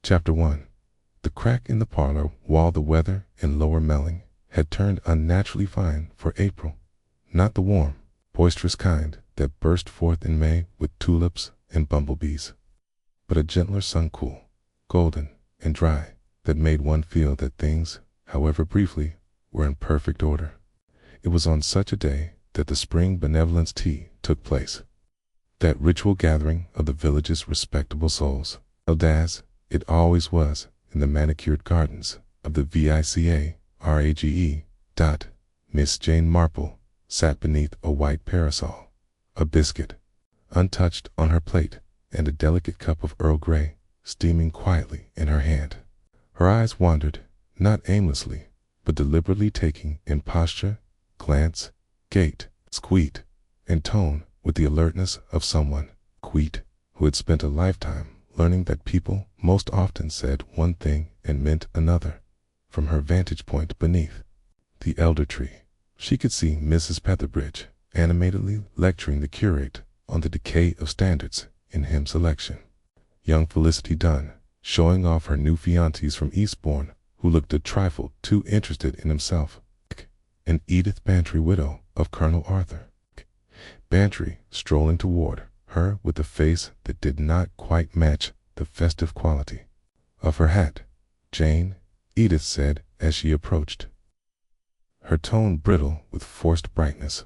Chapter 1. The crack in the parlor wall. The weather in Lower Melling had turned unnaturally fine for April. Not the warm, boisterous kind that burst forth in May with tulips and bumblebees, but a gentler sun, cool, golden, and dry, that made one feel that things, however briefly, were in perfect order. It was on such a day that the spring benevolence tea took place, that ritual gathering of the village's respectable souls, held as it always was in the manicured gardens of the Vicarage. Miss Jane Marple sat beneath a white parasol, a biscuit, untouched, on her plate, and a delicate cup of Earl Grey steaming quietly in her hand. Her eyes wandered, not aimlessly, but deliberately, taking in posture, glance, gait, squeak, and tone with the alertness of someone who had spent a lifetime learning that people most often said one thing and meant another. From her vantage point beneath the elder tree, she could see Mrs. Petherbridge animatedly lecturing the curate on the decay of standards in hymn selection. Young Felicity Dunn showing off her new fiancés from Eastbourne, who looked a trifle too interested in himself, and Edith Bantry, widow of Colonel Arthur Bantry, strolling toward her with a face that did not quite match the festive quality of her hat. "Jane," Edith said as she approached, her tone brittle with forced brightness,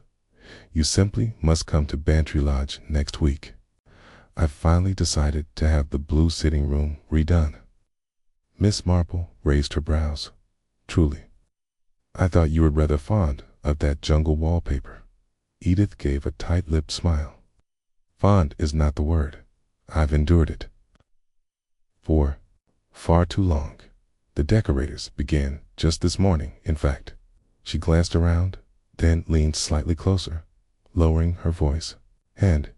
"you simply must come to Bantry Lodge next week. I've finally decided to have the blue sitting room redone." Miss Marple raised her brows. "Truly? I thought you were rather fond of that jungle wallpaper." Edith gave a tight-lipped smile. "Fond is not the word. I've endured it for far too long. The decorators began just this morning, in fact." She glanced around, then leaned slightly closer, lowering her voice. "And,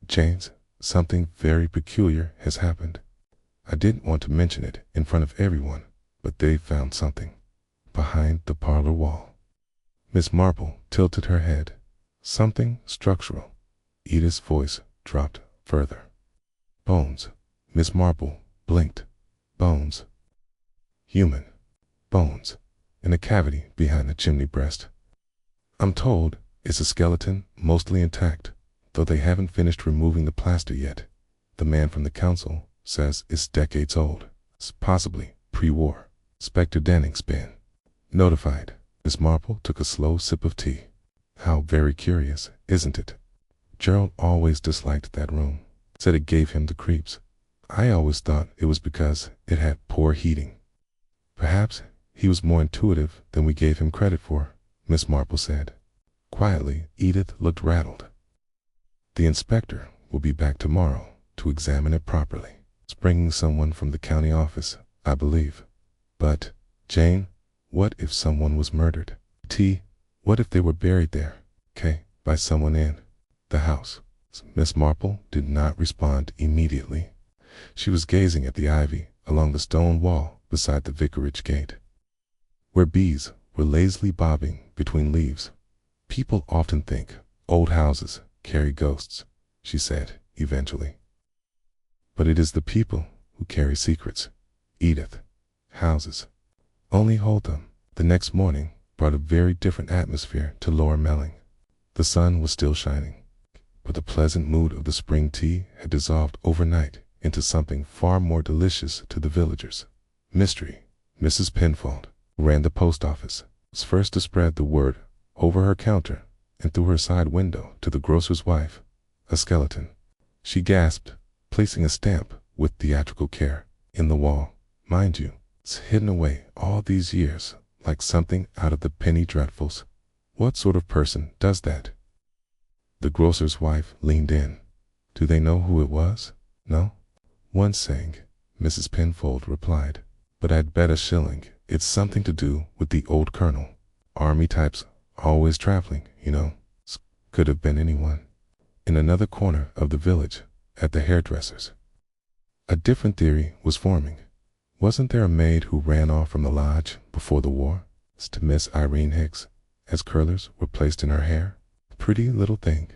James, something very peculiar has happened. I didn't want to mention it in front of everyone, but they've found something behind the parlor wall." Miss Marple tilted her head. "Something structural." Edith's voice dropped further. "Bones." Miss Marple blinked. "Bones. Human bones, in a cavity behind the chimney breast. I'm told it's a skeleton, mostly intact, though they haven't finished removing the plaster yet. The man from the council says it's decades old, possibly pre-war." Spectre Danning's been notified. Miss Marple took a slow sip of tea. "How very curious, isn't it? Gerald always disliked that room, said it gave him the creeps. I always thought it was because it had poor heating." "Perhaps he was more intuitive than we gave him credit for," Miss Marple said. Quietly, Edith looked rattled. "The inspector will be back tomorrow to examine it properly. It's bringing someone from the county office, I believe. But, Jane, what if someone was murdered? What if they were buried there, by someone in the house?" Miss Marple did not respond immediately. She was gazing at the ivy along the stone wall beside the vicarage gate, where bees were lazily bobbing between leaves. "People often think old houses carry ghosts," she said eventually. "But it is the people who carry secrets, Edith. Houses only hold them." The next morning brought a very different atmosphere to Lower Melling. The sun was still shining, but the pleasant mood of the spring tea had dissolved overnight into something far more delicious to the villagers. Mystery, Mrs. Penfold, who ran the post office, was first to spread the word over her counter and through her side window to the grocer's wife. "A skeleton," she gasped, placing a stamp with theatrical care in the wall. "Mind you, it's hidden away all these years like something out of the Penny Dreadfuls. What sort of person does that?" The grocer's wife leaned in. "Do they know who it was?" "No. One's saying," Mrs. Penfold replied. "But I'd bet a shilling it's something to do with the old colonel. Army types, always traveling, you know." Could have been anyone. In another corner of the village, at the hairdresser's, a different theory was forming. Wasn't there a maid who ran off from the lodge before the war, to Miss Irene Hicks, as curlers were placed in her hair? Pretty little thing.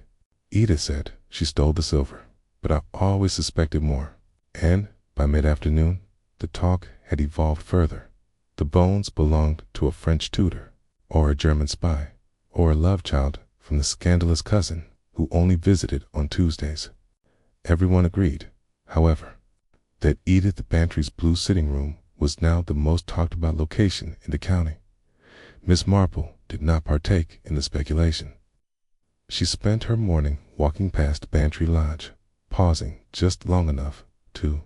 Edith said she stole the silver, but I always suspected more. And by mid-afternoon, the talk had evolved further. The bones belonged to a French tutor, or a German spy, or a love child from the scandalous cousin who only visited on Tuesdays. Everyone agreed, however, that Edith Bantry's blue sitting room was now the most talked about location in the county. Miss Marple did not partake in the speculation. She spent her morning walking past Bantry Lodge, pausing just long enough to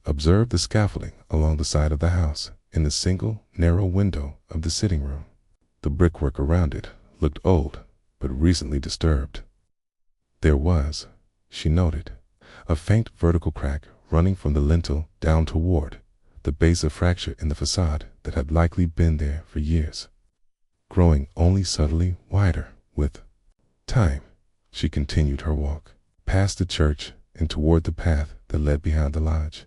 observe the scaffolding along the side of the house in the single narrow window of the sitting room. The brickwork around it looked old, but recently disturbed. There was, she noted, a faint vertical crack running from the lintel down toward the base of fracture in the facade that had likely been there for years, growing only subtly wider with time. She continued her walk, past the church and toward the path that led behind the lodge.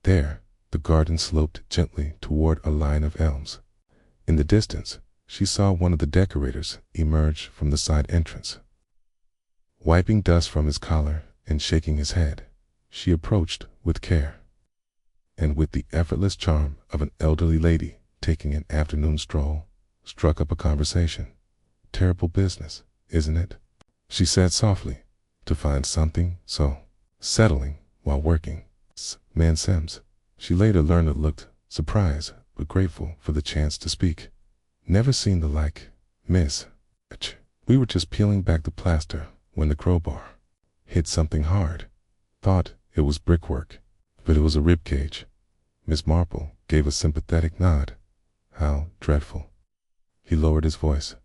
There, the garden sloped gently toward a line of elms. In the distance, she saw one of the decorators emerge from the side entrance. Wiping dust from his collar and shaking his head, she approached with care, and with the effortless charm of an elderly lady taking an afternoon stroll, struck up a conversation. "Terrible business, isn't it?" she said softly, to find something so settling while working. "Man Sims." She later learned it looked surprised but grateful for the chance to speak. "Never seen the like, miss. We were just peeling back the plaster when the crowbar hit something hard. Thought it was brickwork, but it was a rib cage." Miss Marple gave a sympathetic nod. "How dreadful." He lowered his voice.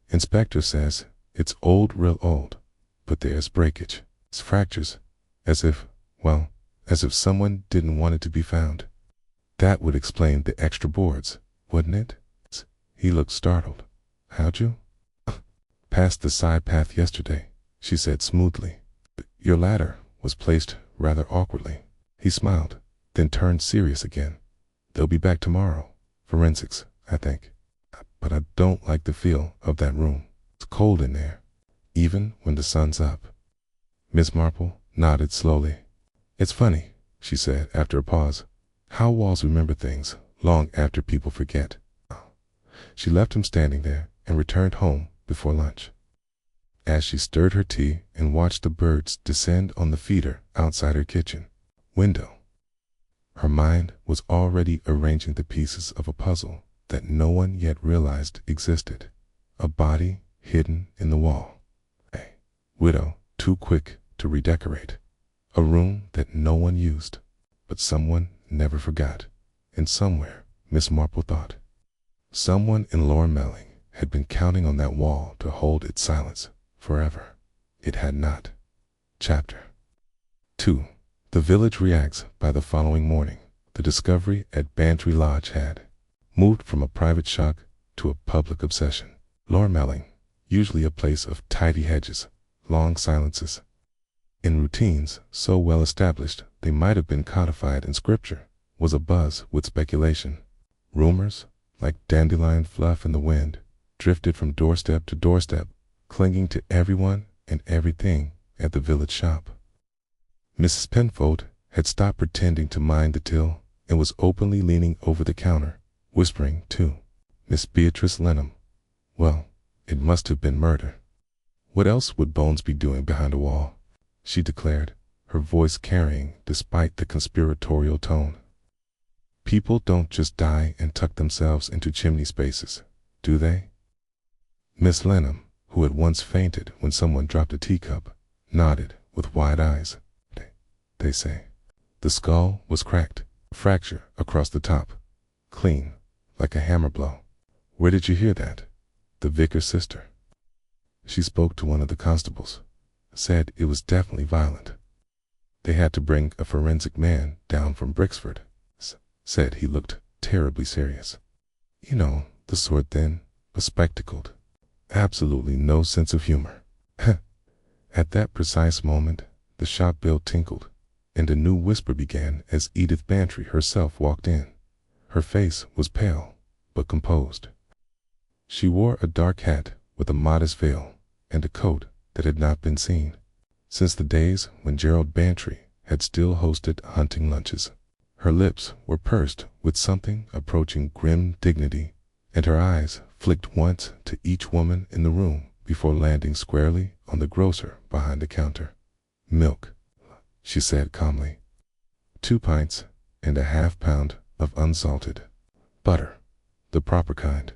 "Inspector says it's old, real old, but there's breakage. It's fractures, as if someone didn't want it to be found. That would explain the extra boards, wouldn't it?" He looked startled. "How'd you?" "Past the side path yesterday," she said smoothly. "Your ladder was placed rather awkwardly." He smiled, then turned serious again. "They'll be back tomorrow. Forensics, I think. But I don't like the feel of that room. It's cold in there, even when the sun's up." Miss Marple nodded slowly. "It's funny," she said after a pause, "how walls remember things long after people forget." She left him standing there and returned home before lunch. As she stirred her tea and watched the birds descend on the feeder outside her kitchen window, her mind was already arranging the pieces of a puzzle that no one yet realized existed. A body hidden in the wall, a widow too quick to redecorate, a room that no one used, but someone never forgot. And somewhere, Miss Marple thought, someone in Lower Melling had been counting on that wall to hold its silence forever. It had not. Chapter 2. The village reacts by the following morning. The discovery at Bantry Lodge had moved from a private shock to a public obsession. Lower Melling, usually a place of tidy hedges, long silences, and routines so well established they might have been codified in scripture, was abuzz with speculation. Rumors, like dandelion fluff in the wind, drifted from doorstep to doorstep, clinging to everyone and everything at the village shop. Mrs. Penfold had stopped pretending to mind the till and was openly leaning over the counter, whispering to Miss Beatrice Lenham, "Well, it must have been murder. What else would Bones be doing behind a wall?" she declared, her voice carrying despite the conspiratorial tone. "People don't just die and tuck themselves into chimney spaces, do they?" Miss Lenham, who had once fainted when someone dropped a teacup, nodded with wide eyes. They say. The skull was cracked, a fracture across the top, clean, like a hammer blow. "Where did you hear that?" "The vicar's sister. She spoke to one of the constables, said it was definitely violent. They had to bring a forensic man down from Brixford. Said he looked terribly serious. You know, the sort thin, bespectacled. Absolutely no sense of humor." At that precise moment, the shop bell tinkled, and a new whisper began as Edith Bantry herself walked in. Her face was pale, but composed. She wore a dark hat with a modest veil and a coat that had not been seen since the days when Gerald Bantry had still hosted hunting lunches. Her lips were pursed with something approaching grim dignity, and her eyes flicked once to each woman in the room before landing squarely on the grocer behind the counter. "Milk," she said calmly. "2 pints and a half pound of unsalted butter, the proper kind."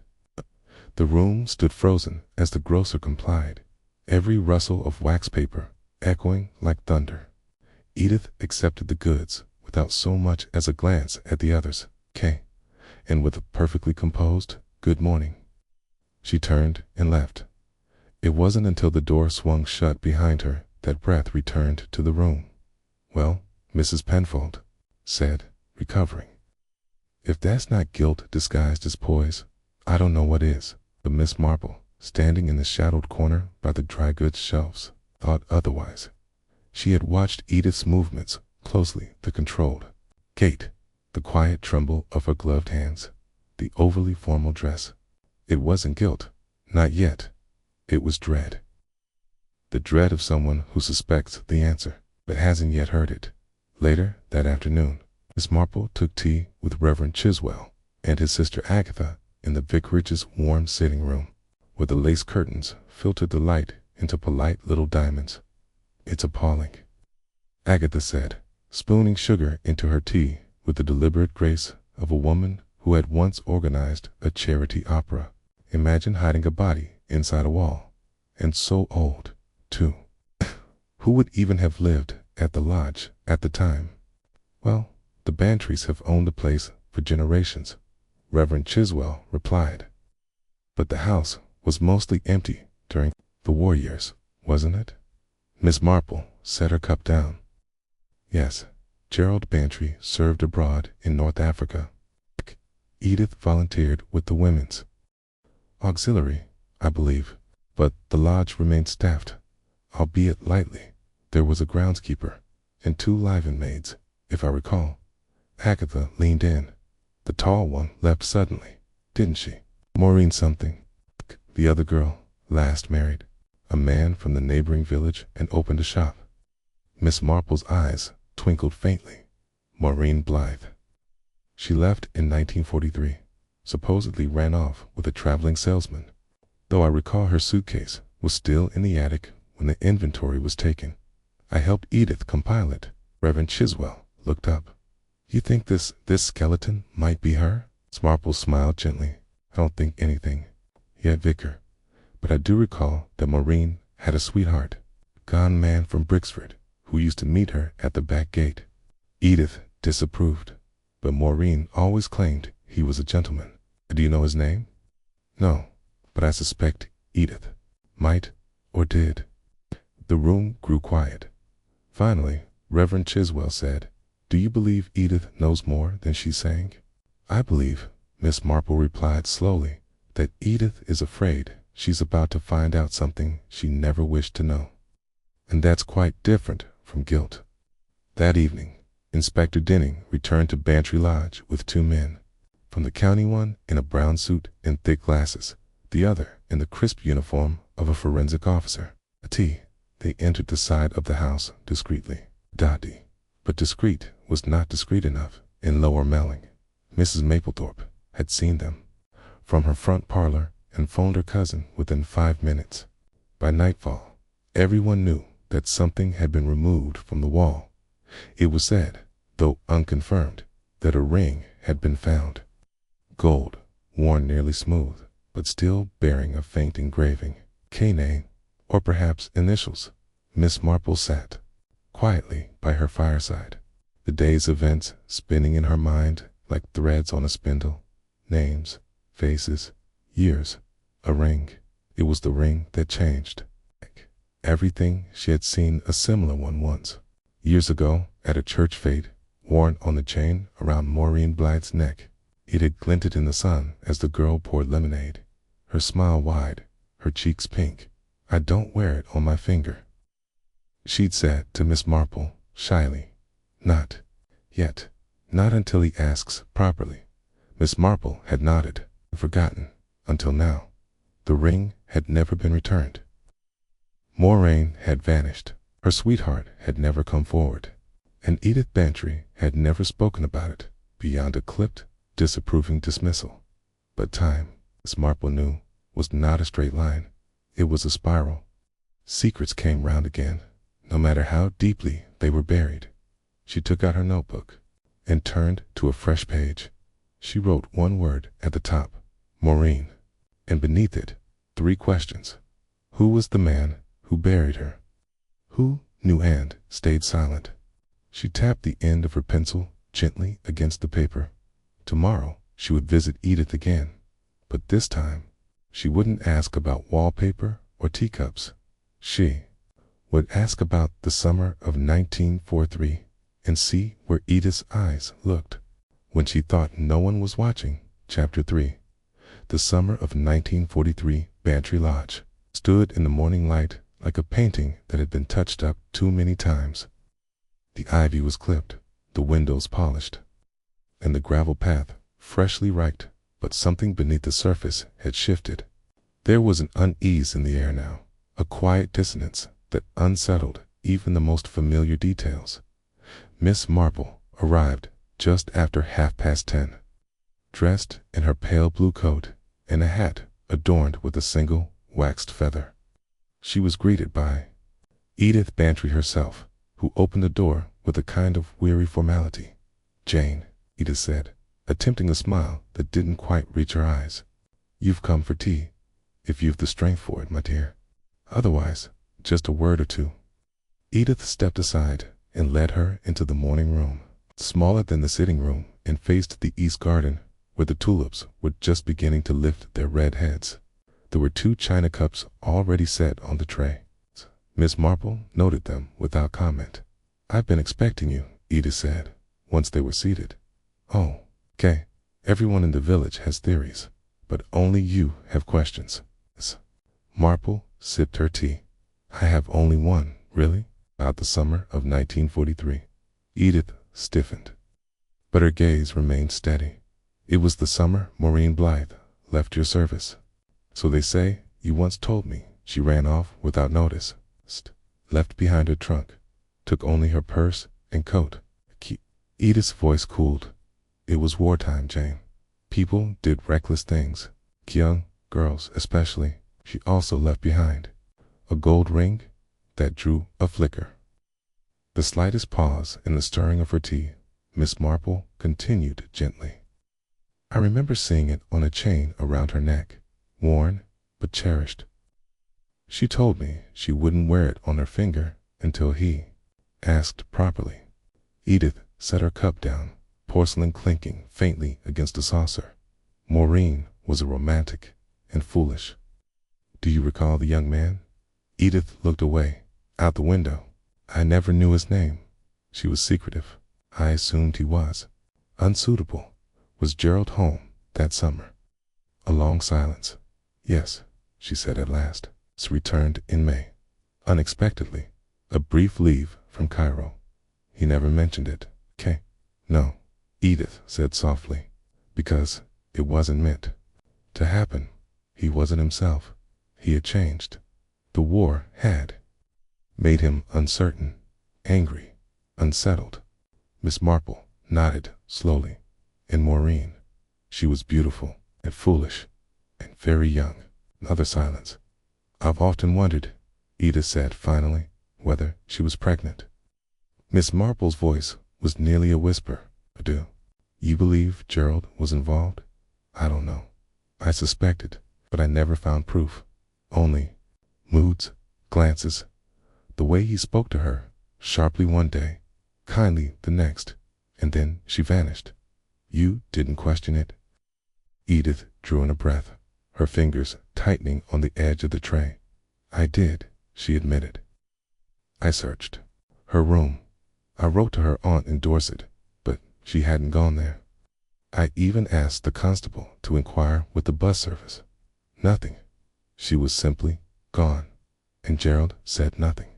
The room stood frozen as the grocer complied, every rustle of wax paper echoing like thunder. Edith accepted the goods without so much as a glance at the others, and with a perfectly composed "good morning," she turned and left. It wasn't until the door swung shut behind her that breath returned to the room. "Well, Mrs. Penfold," said, recovering. "If that's not guilt disguised as poise, I don't know what is." But Miss Marple, standing in the shadowed corner by the dry goods shelves, thought otherwise. She had watched Edith's movements closely, the controlled gait, the quiet tremble of her gloved hands, the overly formal dress. It wasn't guilt, not yet. It was dread. The dread of someone who suspects the answer, but hasn't yet heard it. Later that afternoon, Miss Marple took tea with Reverend Chiswell and his sister Agatha in the vicarage's warm sitting room, where the lace curtains filtered the light into polite little diamonds. "It's appalling," Agatha said, spooning sugar into her tea with the deliberate grace of a woman who had once organized a charity opera. "Imagine hiding a body inside a wall, and so old, too. Who would even have lived at the lodge at the time?" "Well, the Bantrys have owned the place for generations," Reverend Chiswell replied. "But the house was mostly empty during the war years, wasn't it?" Miss Marple set her cup down. "Yes, Gerald Bantry served abroad in North Africa." Edith volunteered with the women's auxiliary, I believe, but the lodge remained staffed, albeit lightly. There was a groundskeeper and 2 live-in maids, if I recall. Agatha leaned in. "The tall one left suddenly, didn't she? Maureen something. The other girl, last married a man from the neighboring village and opened a shop." Miss Marple's eyes twinkled faintly. "Maureen Blythe. She left in 1943, supposedly ran off with a traveling salesman, though I recall her suitcase was still in the attic when the inventory was taken. I helped Edith compile it." Reverend Chiswell looked up. "You think this skeleton might be her?" Miss Marple smiled gently. "I don't think anything yet, Vicar, but I do recall that Maureen had a sweetheart, gone man from Brixford, who used to meet her at the back gate." Edith disapproved, but Maureen always claimed he was a gentleman. "Do you know his name?" "No, but I suspect Edith might or did." The room grew quiet. Finally, Reverend Chiswell said, "Do you believe Edith knows more than she's saying?" "I believe," Miss Marple replied slowly, "that Edith is afraid she's about to find out something she never wished to know. And that's quite different from guilt." That evening, Inspector Denning returned to Bantry Lodge with 2 men. From the county, one in a brown suit and thick glasses, the other in the crisp uniform of a forensic officer. At tea, they entered the side of the house discreetly. Dotty, but discreet was not discreet enough in Lower Melling. Mrs. Mapplethorpe had seen them from her front parlor and phoned her cousin within 5 minutes. By nightfall, everyone knew that something had been removed from the wall. It was said, though unconfirmed, that a ring had been found. Gold, worn nearly smooth, but still bearing a faint engraving. K-name, or perhaps initials. Miss Marple sat quietly by her fireside, the day's events spinning in her mind like threads on a spindle. Names, faces, years, a ring. It was the ring that changed everything. She had seen a similar one once, years ago, at a church fete, worn on the chain around Maureen Blythe's neck. It had glinted in the sun as the girl poured lemonade, her smile wide, her cheeks pink. "I don't wear it on my finger," she'd said to Miss Marple, shyly. "Not yet. Not until he asks properly." Miss Marple had nodded, forgotten, until now. The ring had never been returned. Maureen had vanished. Her sweetheart had never come forward. and Edith Bantry had never spoken about it beyond a clipped, disapproving dismissal. But time, as Marple knew, was not a straight line. It was a spiral. Secrets came round again, no matter how deeply they were buried. She took out her notebook and turned to a fresh page. She wrote one word at the top, Maureen, and beneath it, 3 questions. Who was the man who buried her? Who knew and stayed silent? She tapped the end of her pencil gently against the paper. Tomorrow she would visit Edith again, but this time she wouldn't ask about wallpaper or teacups. She would ask about the summer of 1943 and see where Edith's eyes looked when she thought no one was watching. Chapter 3. The summer of 1943, Bantry Lodge stood in the morning light like a painting that had been touched up too many times. The ivy was clipped, the windows polished, and the gravel path freshly raked, but something beneath the surface had shifted. There was an unease in the air now, a quiet dissonance that unsettled even the most familiar details. Miss Marple arrived just after 10:30, dressed in her pale blue coat and a hat adorned with a single waxed feather. She was greeted by Edith Bantry herself, who opened the door with a kind of weary formality. "Jane," Edith said, attempting a smile that didn't quite reach her eyes. "You've come for tea, if you've the strength for it, my dear. Otherwise, just a word or two." Edith stepped aside and led her into the morning room, smaller than the sitting room, and faced the east garden, where the tulips were just beginning to lift their red heads. There were 2 china cups already set on the tray. Miss Marple noted them without comment. "I've been expecting you," Edith said, once they were seated. "Oh, okay. Everyone in the village has theories, but only you have questions." Marple sipped her tea. "I have only one, really, about the summer of 1943. Edith stiffened, but her gaze remained steady. "It was the summer Maureen Blythe left your service. So they say you once told me. She ran off without notice, left behind her trunk, took only her purse and coat." Edith's voice cooled. "It was wartime, Jane. People did reckless things, young girls especially. She also left behind a gold ring that drew a flicker." The slightest pause in the stirring of her tea, Miss Marple continued gently. "I remember seeing it on a chain around her neck, worn but cherished. She told me she wouldn't wear it on her finger until he asked properly." Edith set her cup down, porcelain clinking faintly against a saucer. "Maureen was a romantic and foolish. Do you recall the young man?" Edith looked away, out the window. "I never knew his name. She was secretive. I assumed he was unsuitable. Was Gerald home that summer?" A long silence. "Yes," she said at last. "He returned in May. Unexpectedly. A brief leave from Cairo. He never mentioned it." "Okay." "No," Edith said softly, "because it wasn't meant to happen. He wasn't himself. He had changed. The war had made him uncertain, angry, unsettled." Miss Marple nodded slowly. "And Maureen, she was beautiful and foolish and very young." Another silence. "I've often wondered," Edith said finally, "whether she was pregnant." Miss Marple's voice was nearly a whisper. "Do you believe Gerald was involved?" "I don't know. I suspected, but I never found proof. Only moods, glances, the way he spoke to her, sharply one day, kindly the next, and then she vanished." "You didn't question it?" Edith drew in a breath, her fingers tightening on the edge of the tray. "I did," she admitted. "I searched her room. I wrote to her aunt in Dorset, but she hadn't gone there. I even asked the constable to inquire with the bus service. Nothing. She was simply gone. And Gerald said nothing.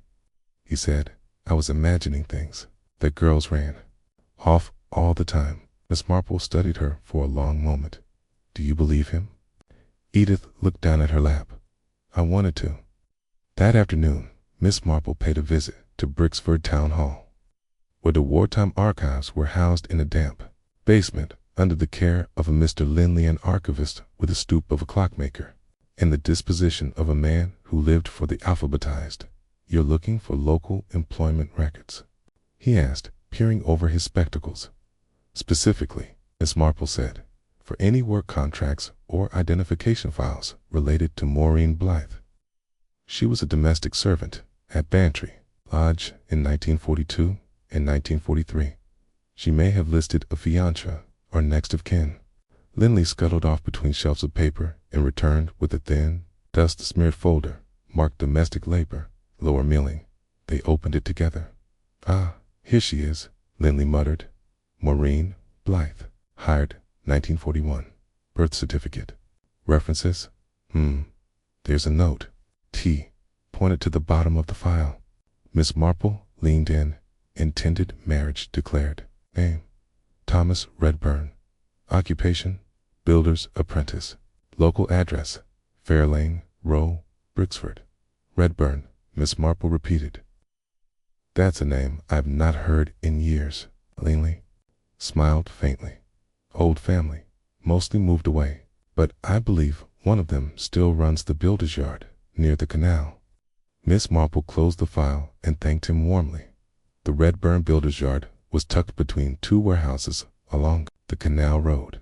He said I was imagining things, that girls ran off all the time." Miss Marple studied her for a long moment. "Do you believe him?" Edith looked down at her lap. "I wanted to." That afternoon, Miss Marple paid a visit to Brixford Town Hall. where the wartime archives were housed in a damp basement under the care of a Mr. Linley, an archivist with the stoop of a clockmaker, and the disposition of a man who lived for the alphabetized. "You're looking for local employment records?" he asked, peering over his spectacles. "Specifically," Miss Marple said, "for any work contracts or identification files related to Maureen Blythe. She was a domestic servant at Bantry Lodge in 1942 and 1943. She may have listed a fiancé or next of kin." Linley scuttled off between shelves of paper and returned with a thin, dust-smeared folder marked domestic labor, lower milling. They opened it together. "Ah, here she is," Linley muttered. "Maureen Blythe, hired 1941. Birth certificate. References? There's a note." T pointed to the bottom of the file. Miss Marple leaned in. "Intended marriage declared. Name, Thomas Redburn. Occupation, builder's apprentice. Local address, Fairlane Row, Brixford." "Redburn," Miss Marple repeated. "That's a name I've not heard in years." Linley smiled faintly. "Old family, mostly moved away, but I believe one of them still runs the builder's yard near the canal." Miss Marple closed the file and thanked him warmly. The Redburn builder's yard was tucked between two warehouses along the canal road.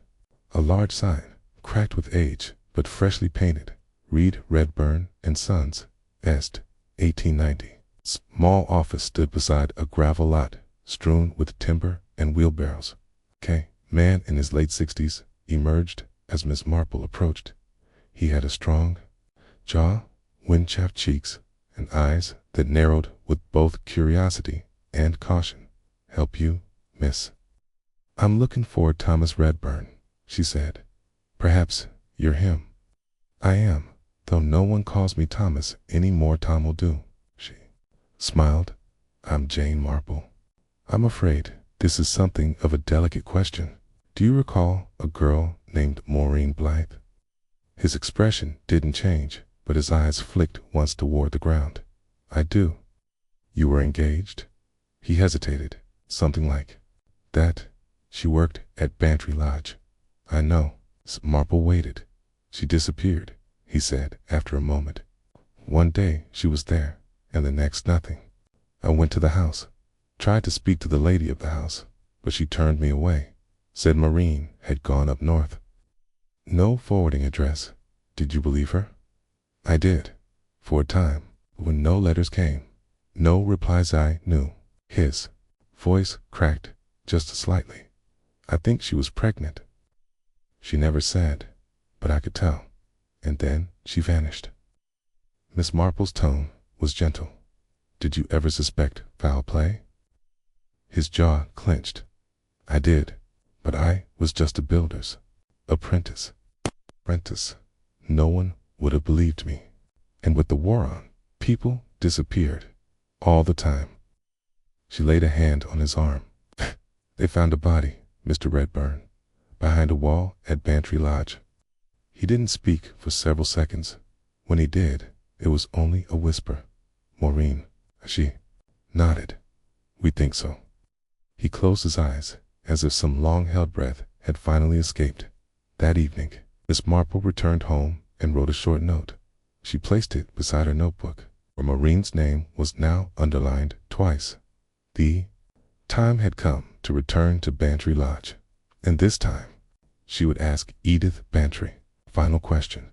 A large sign, cracked with age but freshly painted, read Redburn and Sons, Est, 1890. Small office stood beside a gravel lot strewn with timber and wheelbarrows. Man in his late 60s emerged as Miss Marple approached. He had a strong jaw, wind-chapped cheeks, and eyes that narrowed with both curiosity and caution. "Help you, miss?" "I'm looking for Thomas Redburn," she said. "Perhaps you're him." "I am, though no one calls me Thomas any more. Tom will do." She smiled. "I'm Jane Marple." "I'm afraid this is something of a delicate question. Do you recall a girl named Maureen Blythe?" His expression didn't change, but his eyes flicked once toward the ground. "I do." "You were engaged?" He hesitated. "Something like that. She worked at Bantry Lodge." "I know." Marple waited. "She disappeared," he said after a moment. "One day she was there, and the next nothing. I went to the house, tried to speak to the lady of the house, but she turned me away, said Maureen had gone up north. No forwarding address. Did you believe her?" "I did, for a time, when no letters came, no replies I knew." His voice cracked just slightly. "I think she was pregnant. She never said, but I could tell. And then she vanished." Miss Marple's tone was gentle. "Did you ever suspect foul play?" His jaw clenched. "I did, but I was just a builder's apprentice. No one would have believed me. And with the war on, people disappeared all the time." She laid a hand on his arm. "They found a body, Mr. Redburn, behind a wall at Bantry Lodge." He didn't speak for several seconds. When he did, it was only a whisper. "Maureen." She nodded. "We think so." He closed his eyes, as if some long-held breath had finally escaped. That evening, Miss Marple returned home and wrote a short note. She placed it beside her notebook, where Maureen's name was now underlined twice. The time had come to return to Bantry Lodge, and this time she would ask Edith Bantry a final question.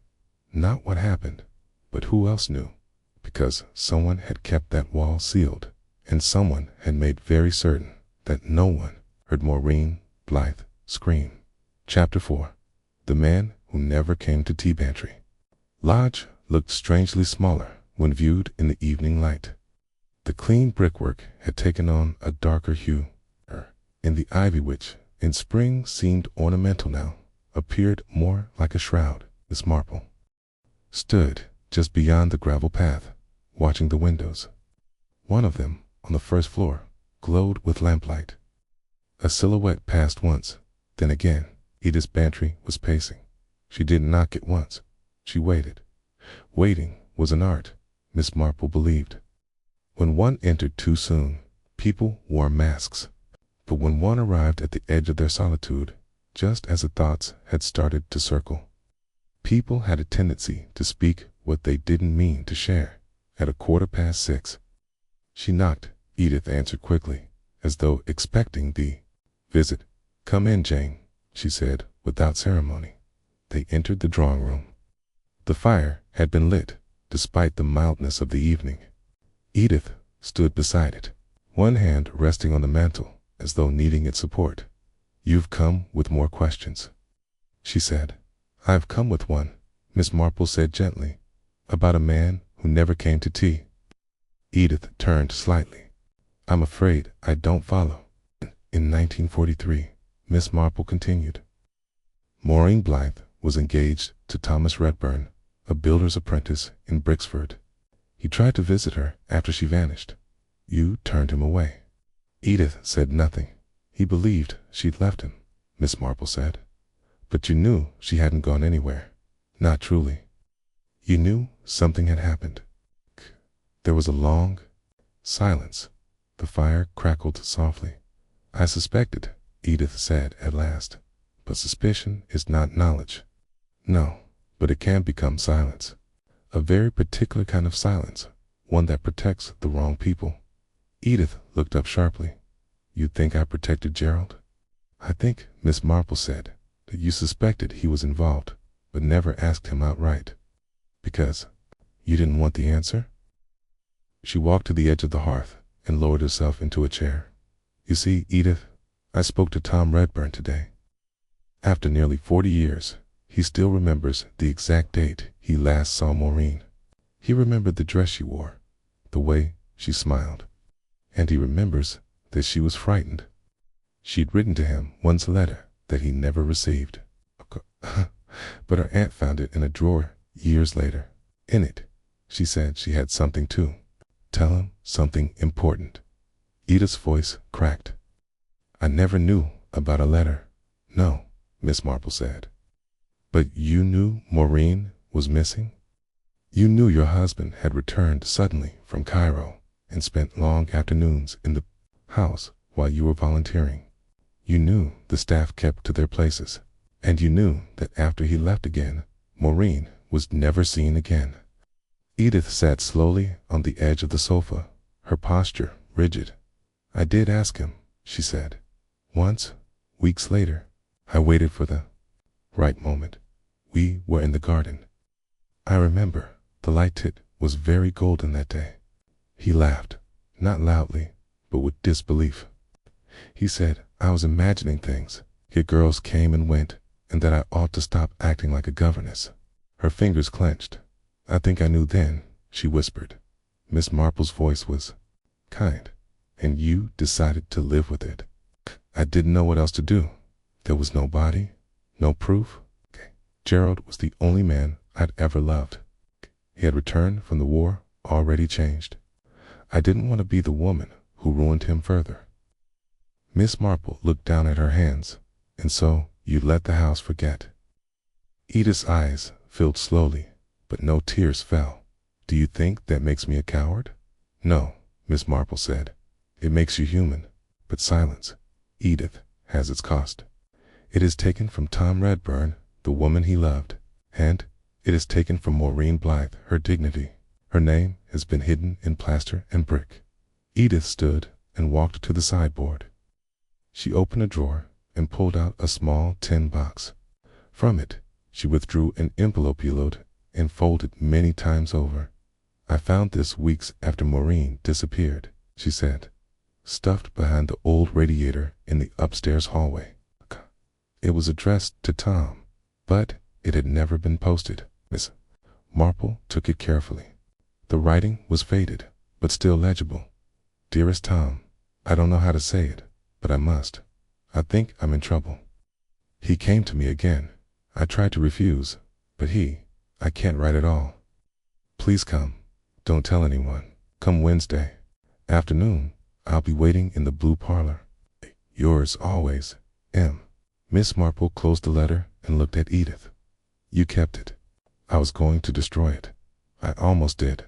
Not what happened, but who else knew, because someone had kept that wall sealed, and someone had made very certain that no one heard Maureen Blythe scream. Chapter 4. The Man Who Never Came to Tea Bantry. Lodge looked strangely smaller when viewed in the evening light. The clean brickwork had taken on a darker hue, and the ivy, which in spring seemed ornamental, now appeared more like a shroud. Miss Marple stood just beyond the gravel path, watching the windows. One of them, on the first floor, glowed with lamplight. A silhouette passed once, then again. Edith Bantry was pacing. She didn't knock at once. She waited. Waiting was an art, Miss Marple believed. When one entered too soon, People wore masks, but when one arrived at the edge of their solitude, just as the thoughts had started to circle, people had a tendency to speak what they didn't mean to share. At 6:15, she knocked. Edith answered quickly, as though expecting the visit. "Come in, Jane," she said without ceremony. They entered the drawing room. The fire had been lit, despite the mildness of the evening. Edith stood beside it, one hand resting on the mantel, as though needing its support. "You've come with more questions," she said. "I've come with one," Miss Marple said gently, "about a man who never came to tea." Edith turned slightly. "I'm afraid I don't follow." In 1943, Miss Marple continued, Maureen Blythe was engaged to Thomas Redburn, a builder's apprentice in Brixford. He tried to visit her after she vanished. You turned him away. Edith said nothing. He believed she'd left him, Miss Marple said. But you knew she hadn't gone anywhere. Not truly. You knew something had happened. There was a long silence. The fire crackled softly. "I suspected," Edith said at last. "But suspicion is not knowledge." "No, but it can become silence. A very particular kind of silence, one that protects the wrong people." Edith looked up sharply. "You think I protected Gerald?" "I think," Miss Marple said, "that you suspected he was involved, but never asked him outright. Because you didn't want the answer?" She walked to the edge of the hearth and lowered herself into a chair. "You see, Edith, I spoke to Tom Redburn today. After nearly 40 years, he still remembers the exact date he last saw Maureen. He remembered the dress she wore, the way she smiled, and he remembers that she was frightened. She'd written to him once a letter that he never received. But her aunt found it in a drawer years later. In it, she said she had something too. Tell him something important." Edith's voice cracked. "I never knew about a letter." "No," Miss Marple said. "But you knew Maureen was missing? You knew your husband had returned suddenly from Cairo and spent long afternoons in the house while you were volunteering. You knew the staff kept to their places, and you knew that after he left again, Maureen was never seen again." Edith sat slowly on the edge of the sofa, her posture rigid. "I did ask him," she said. "Once, weeks later. I waited for the right moment. We were in the garden. I remember the light was very golden that day." He laughed, not loudly, but with disbelief. He said, "I was imagining things. Your girls came and went, and that I ought to stop acting like a governess." Her fingers clenched. "I think I knew then," she whispered. Miss Marple's voice was kind. "And you decided to live with it." "I didn't know what else to do. There was no body, no proof. Gerald was the only man I'd ever loved. He had returned from the war already changed. I didn't want to be the woman who ruined him further." Miss Marple looked down at her hands. "And so you let the house forget." Edith's eyes filled slowly, but no tears fell. "Do you think that makes me a coward?" "No," Miss Marple said. "It makes you human. But silence, Edith, has its cost. It is taken from Tom Redburn, the woman he loved, and it is taken from Maureen Blythe, her dignity. Her name has been hidden in plaster and brick." Edith stood and walked to the sideboard. She opened a drawer and pulled out a small tin box. From it, she withdrew an envelope yellowed and folded many times over. "I found this weeks after Maureen disappeared," she said, "stuffed behind the old radiator in the upstairs hallway. It was addressed to Tom, but it had never been posted." Miss Marple took it carefully. The writing was faded, but still legible. "Dearest Tom, I don't know how to say it, but I must. I think I'm in trouble. He came to me again. I tried to refuse, but I can't write at all. Please come. Don't tell anyone. Come Wednesday afternoon. I'll be waiting in the blue parlor. Yours always, M." Miss Marple closed the letter and looked at Edith. "You kept it. I was going to destroy it. I almost did,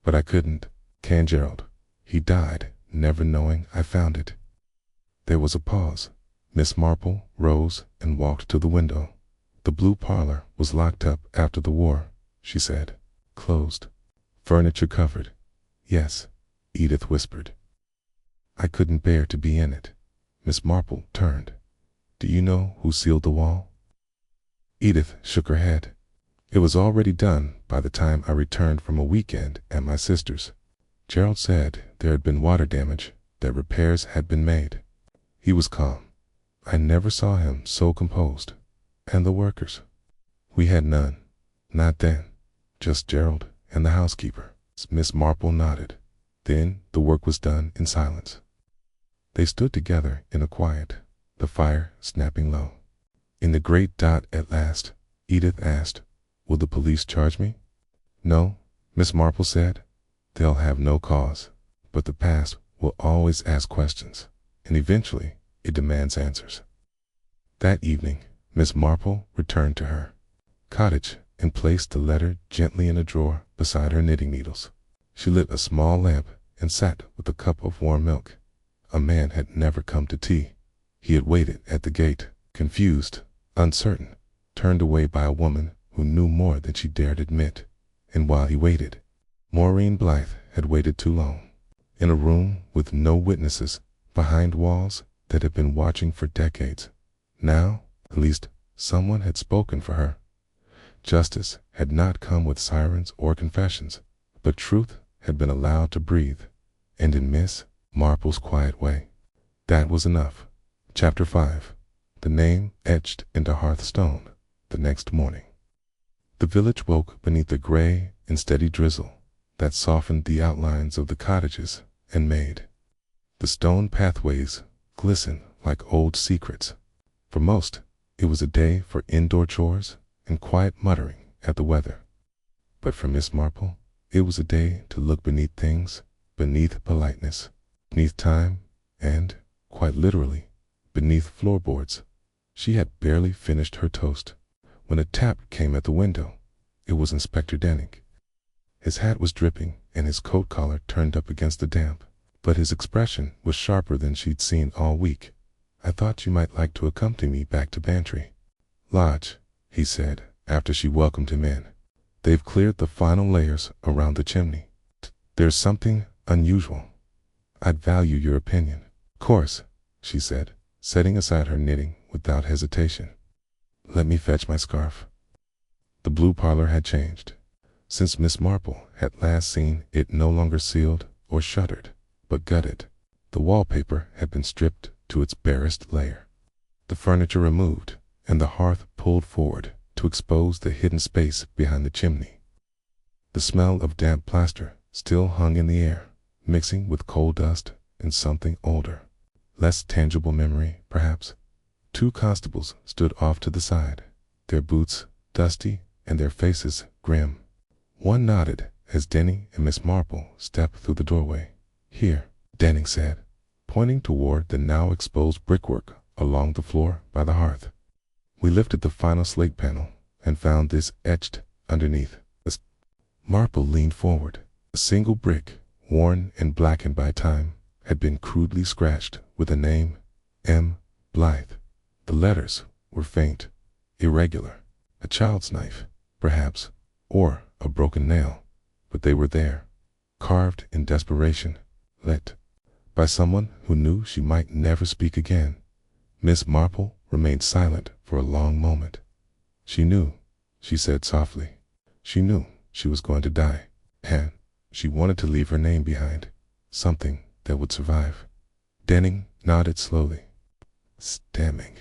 but I couldn't. Can Gerald? He died never knowing I found it. There was a pause. Miss Marple rose and walked to the window. The blue parlor was locked up after the war, she said. Closed. Furniture covered. Yes, Edith whispered. I couldn't bear to be in it. Miss Marple turned. Do you know who sealed the wall? Edith shook her head. It was already done by the time I returned from a weekend at my sister's. Gerald said there had been water damage, that repairs had been made. He was calm. I never saw him so composed. And the workers? We had none. Not then. Just Gerald and the housekeeper. Miss Marple nodded. Then the work was done in silence. They stood together in a quiet, the fire snapping low. In the great dot at last, Edith asked, Will the police charge me? No, Miss Marple said. They'll have no cause. But the past will always ask questions, and eventually it demands answers. That evening, Miss Marple returned to her cottage and placed the letter gently in a drawer beside her knitting needles. She lit a small lamp and sat with a cup of warm milk. A man had never come to tea. He had waited at the gate, confused, uncertain, turned away by a woman who knew more than she dared admit. And while he waited, Maureen Blythe had waited too long. In a room with no witnesses, behind walls that had been watching for decades. Now, at least, someone had spoken for her. Justice had not come with sirens or confessions, but truth had been allowed to breathe, and in Miss Marple's quiet way. That was enough. Chapter 5. The name etched into hearthstone the next morning. The village woke beneath a gray and steady drizzle that softened the outlines of the cottages and made the stone pathways glisten like old secrets. For most, it was a day for indoor chores and quiet muttering at the weather. But for Miss Marple, it was a day to look beneath things, beneath politeness, beneath time, and, quite literally, beneath floorboards. She had barely finished her toast when a tap came at the window. It was Inspector Denning. His hat was dripping and his coat collar turned up against the damp, but his expression was sharper than she'd seen all week. I thought you might like to accompany me back to Bantry Lodge, he said after she welcomed him in. They've cleared the final layers around the chimney. There's something unusual. I'd value your opinion. Of course, she said, setting aside her knitting without hesitation. Let me fetch my scarf. The blue parlor had changed. Since Miss Marple had last seen it, no longer sealed or shuttered, but gutted. The wallpaper had been stripped to its barest layer. The furniture removed, and the hearth pulled forward to expose the hidden space behind the chimney. The smell of damp plaster still hung in the air, mixing with coal dust and something older, less tangible memory, perhaps. Two constables stood off to the side, their boots dusty and their faces grim. One nodded as Denning and Miss Marple stepped through the doorway. Here, Denning said, pointing toward the now exposed brickwork along the floor by the hearth. We lifted the final slate panel and found this etched underneath. Marple leaned forward. A single brick, worn and blackened by time, had been crudely scratched with the name M. Blythe. The letters were faint, irregular, a child's knife, perhaps, or a broken nail, but they were there, carved in desperation, lit by someone who knew she might never speak again. Miss Marple remained silent for a long moment. She knew, she said softly. She knew she was going to die, and she wanted to leave her name behind, something that would survive. Denning nodded slowly. Stamming.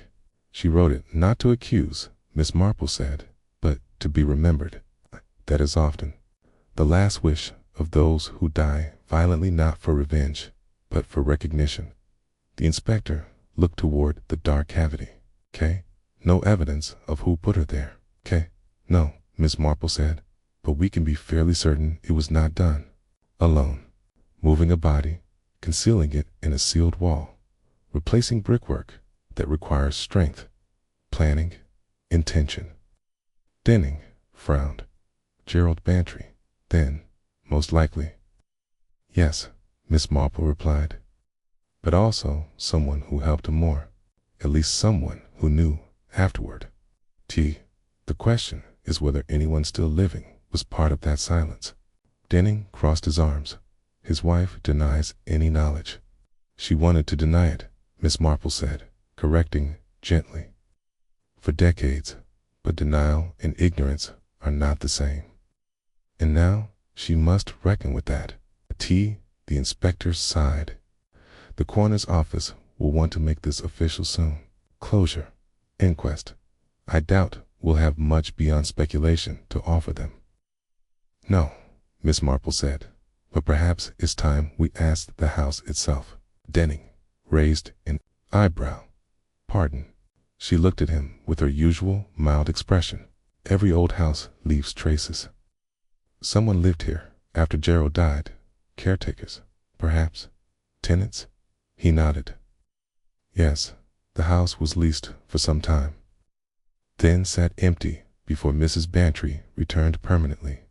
She wrote it not to accuse, Miss Marple said, but to be remembered. That is often the last wish of those who die violently, not for revenge, but for recognition. The inspector looked toward the dark cavity. "'Kay, no evidence of who put her there. "'Kay, no, Miss Marple said, but we can be fairly certain it was not done alone. Moving a body, concealing it in a sealed wall, replacing brickwork that requires strength, planning, intention." Denning frowned. Gerald Bantry, then, most likely. Yes, Miss Marple replied, but also someone who helped him more, at least someone who knew afterward. The question is whether anyone still living was part of that silence. Denning crossed his arms. His wife denies any knowledge. She wanted to deny it, Miss Marple said, correcting gently. For decades, but denial and ignorance are not the same. And now she must reckon with that. The inspector sighed. The coroner's office will want to make this official soon. Closure. Inquest. I doubt we'll have much beyond speculation to offer them. No, Miss Marple said, but perhaps it's time we asked the house itself. Denning raised an eyebrow. Pardon. She looked at him with her usual mild expression. Every old house leaves traces. Someone lived here after Gerald died. Caretakers, perhaps. Tenants? He nodded. Yes, the house was leased for some time, then sat empty before Mrs. Bantry returned permanently.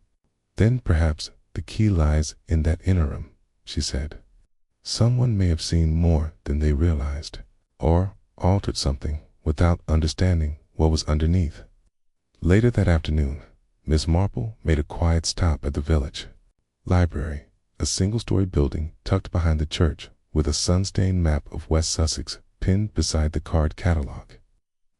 Then perhaps the key lies in that interim, she said. Someone may have seen more than they realized, or altered something without understanding what was underneath. Later that afternoon, Miss Marple made a quiet stop at the village library, a single-story building tucked behind the church with a sun-stained map of West Sussex pinned beside the card catalogue.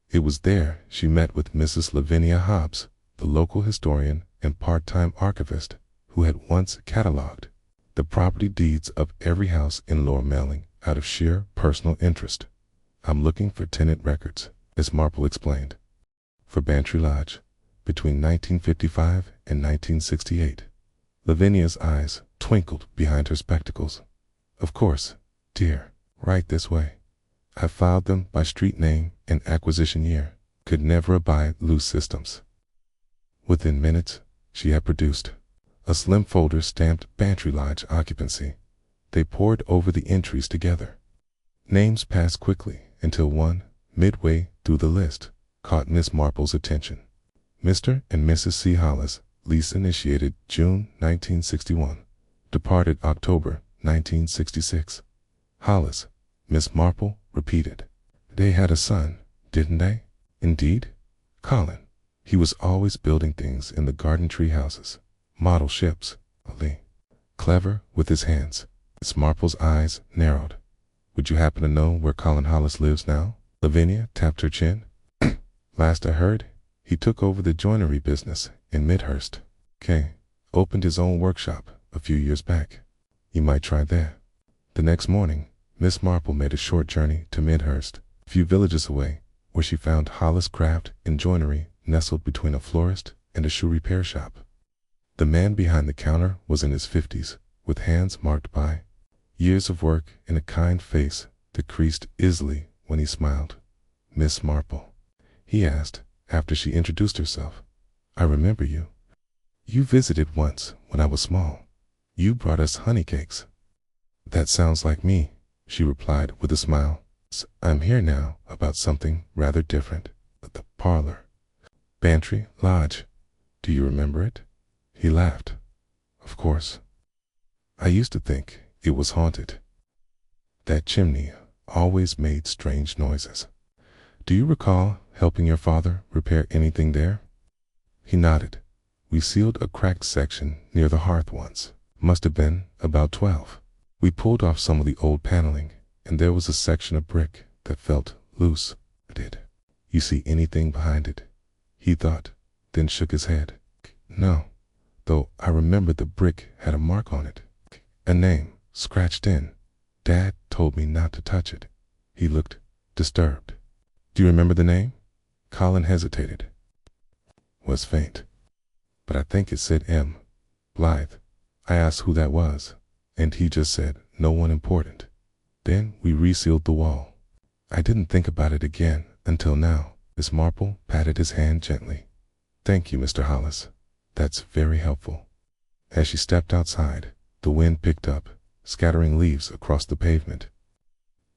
It was there she met with Mrs. Lavinia Hobbs, the local historian and part-time archivist who had once catalogued the property deeds of every house in Lower Melling out of sheer personal interest. I'm looking for tenant records, Miss Marple explained, for Bantry Lodge between 1955 and 1968. Lavinia's eyes twinkled behind her spectacles. Of course, dear, right this way. I filed them by street name and acquisition year. Could never abide loose systems. Within minutes, she had produced a slim folder stamped Bantry Lodge occupancy. They pored over the entries together. Names passed quickly until one, midway through the list, caught Miss Marple's attention. Mr. and Mrs. C. Hollis, lease initiated June 1961, departed October 1966. Hollis, Miss Marple repeated. They had a son, didn't they? Indeed? Colin. He was always building things in the garden tree houses. Model ships. Clever with his hands. Miss Marple's eyes narrowed. Would you happen to know where Colin Hollis lives now? Lavinia tapped her chin. Last I heard, he took over the joinery business in Midhurst. Opened his own workshop a few years back. You might try there. The next morning, Miss Marple made a short journey to Midhurst, a few villages away, where she found Hollis Craft and Joinery nestled between a florist and a shoe repair shop. The man behind the counter was in his 50s, with hands marked by years of work and a kind face that creased easily when he smiled. Miss Marple, he asked after she introduced herself. I remember you. You visited once when I was small. You brought us honey cakes. That sounds like me, she replied with a smile. I'm here now about something rather different. The Parlor. Bantry Lodge. Do you remember it? He laughed. Of course. I used to think it was haunted. That chimney always made strange noises. Do you recall helping your father repair anything there? He nodded. We sealed a cracked section near the hearth once. Must have been about 12. We pulled off some of the old paneling, and there was a section of brick that felt loose. Did you see anything behind it? He thought, then shook his head. No, though I remembered the brick had a mark on it. A name, scratched in. Dad told me not to touch it. He looked disturbed. Do you remember the name? Colin hesitated. Was faint. But I think it said M. Blythe. I asked who that was, and he just said no one important. Then we resealed the wall. I didn't think about it again until now. Miss Marple patted his hand gently. Thank you, Mr. Hollis. That's very helpful. As she stepped outside, the wind picked up, scattering leaves across the pavement.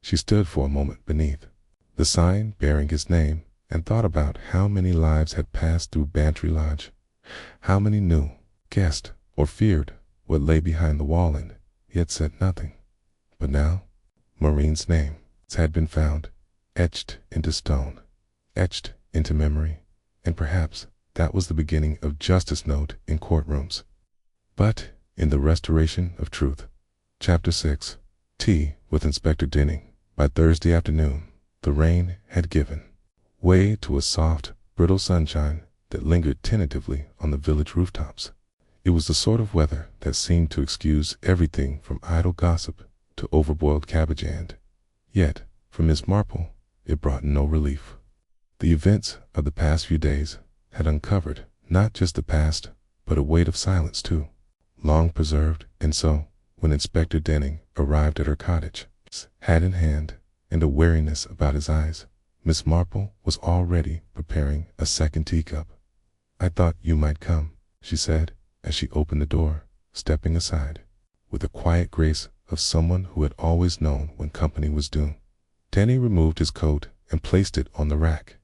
She stood for a moment beneath the sign bearing his name and thought about how many lives had passed through Bantry Lodge, how many knew, guessed, or feared what lay behind the wall and He had said nothing. But now, Maureen's name had been found, etched into stone, etched into memory, and perhaps that was the beginning of justice note in courtrooms. But in The Restoration of Truth, Chapter 6, Tea with Inspector Denning, by Thursday afternoon, the rain had given way to a soft, brittle sunshine that lingered tentatively on the village rooftops. It was the sort of weather that seemed to excuse everything from idle gossip to overboiled cabbage, and yet, for Miss Marple, it brought no relief. The events of the past few days had uncovered not just the past, but a weight of silence too, long preserved, and so, when Inspector Denning arrived at her cottage, hat in hand, and a wariness about his eyes, Miss Marple was already preparing a second teacup. "I thought you might come," she said, as she opened the door, stepping aside, with the quiet grace of someone who had always known when company was due. Denning removed his coat and placed it on the rack.